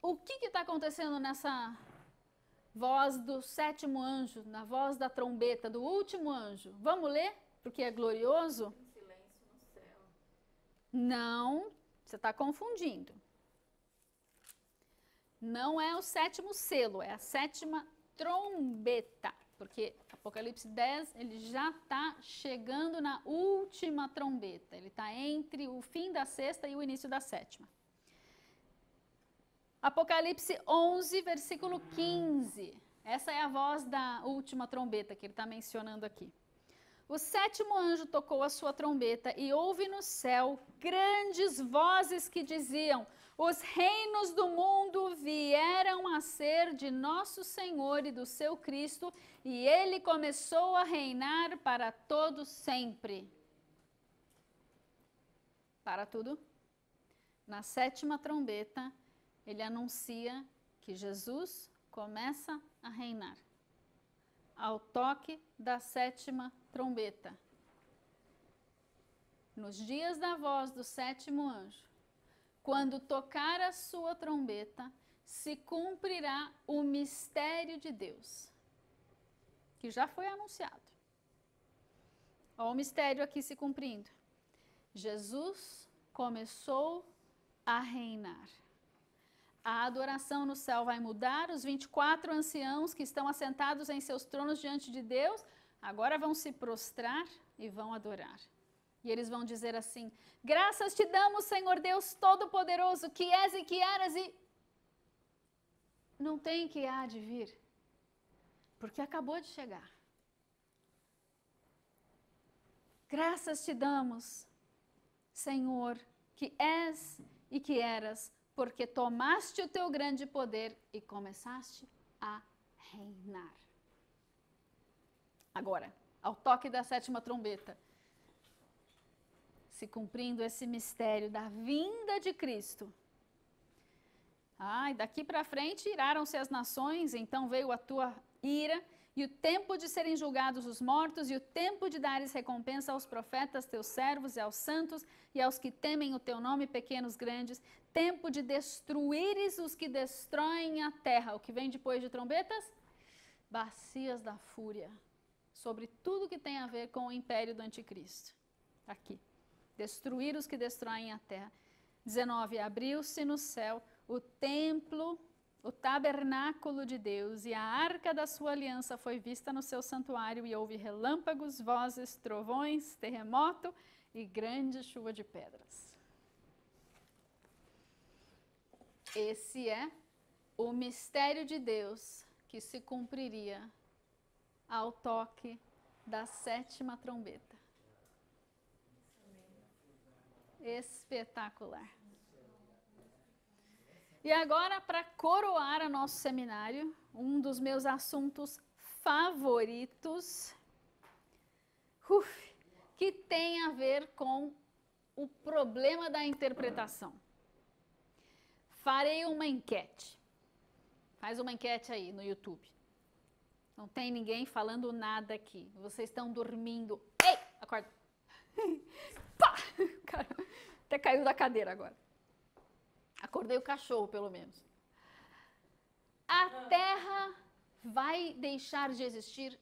Speaker 1: O que está acontecendo nessa voz do sétimo anjo, na voz da trombeta do último anjo? Vamos ler? Porque é glorioso?
Speaker 2: Um silêncio no céu.
Speaker 1: Não, você está confundindo. Não é o sétimo selo, é a sétima trombeta. Porque Apocalipse 10, ele já está chegando na última trombeta. Ele está entre o fim da sexta e o início da sétima. Apocalipse 11, versículo 15. Essa é a voz da última trombeta que ele está mencionando aqui. O sétimo anjo tocou a sua trombeta e houve no céu grandes vozes que diziam: os reinos do mundo vieram a nascer de nosso Senhor e do seu Cristo, e ele começou a reinar para todo sempre. Para tudo. Na 7ª trombeta, ele anuncia que Jesus começa a reinar. Ao toque da 7ª trombeta. Nos dias da voz do 7º anjo, quando tocar a sua trombeta, se cumprirá o mistério de Deus, que já foi anunciado. Olha o mistério aqui se cumprindo. Jesus começou a reinar. A adoração no céu vai mudar, os 24 anciãos que estão assentados em seus tronos diante de Deus, agora vão se prostrar e vão adorar. E eles vão dizer assim: graças te damos, Senhor Deus Todo-Poderoso, que és e que eras e não tem que há de vir, porque acabou de chegar. Graças te damos, Senhor, que és e que eras, porque tomaste o teu grande poder e começaste a reinar. Agora, ao toque da 7ª trombeta, se cumprindo esse mistério da vinda de Cristo. E daqui para frente iraram-se as nações, então veio a tua ira, e o tempo de serem julgados os mortos, e o tempo de dares recompensa aos profetas, teus servos, e aos santos, e aos que temem o teu nome, pequenos, grandes, tempo de destruíres os que destroem a terra. O que vem depois de trombetas? Bacias da fúria, sobre tudo que tem a ver com o império do anticristo. Aqui. Destruir os que destroem a terra. 19, abriu-se no céu o templo, o tabernáculo de Deus, e a arca da sua aliança foi vista no seu santuário, e houve relâmpagos, vozes, trovões, terremoto e grande chuva de pedras. Esse é o mistério de Deus que se cumpriria ao toque da 7ª trombeta. Espetacular. E agora, para coroar o nosso seminário, um dos meus assuntos favoritos, que tem a ver com o problema da interpretação. Farei uma enquete. Faz uma enquete aí no YouTube. Não tem ninguém falando nada aqui. Vocês estão dormindo. Ei, acorda. Pá! Cara, até caiu da cadeira agora. Acordei o cachorro, pelo menos. A Terra vai deixar de existir?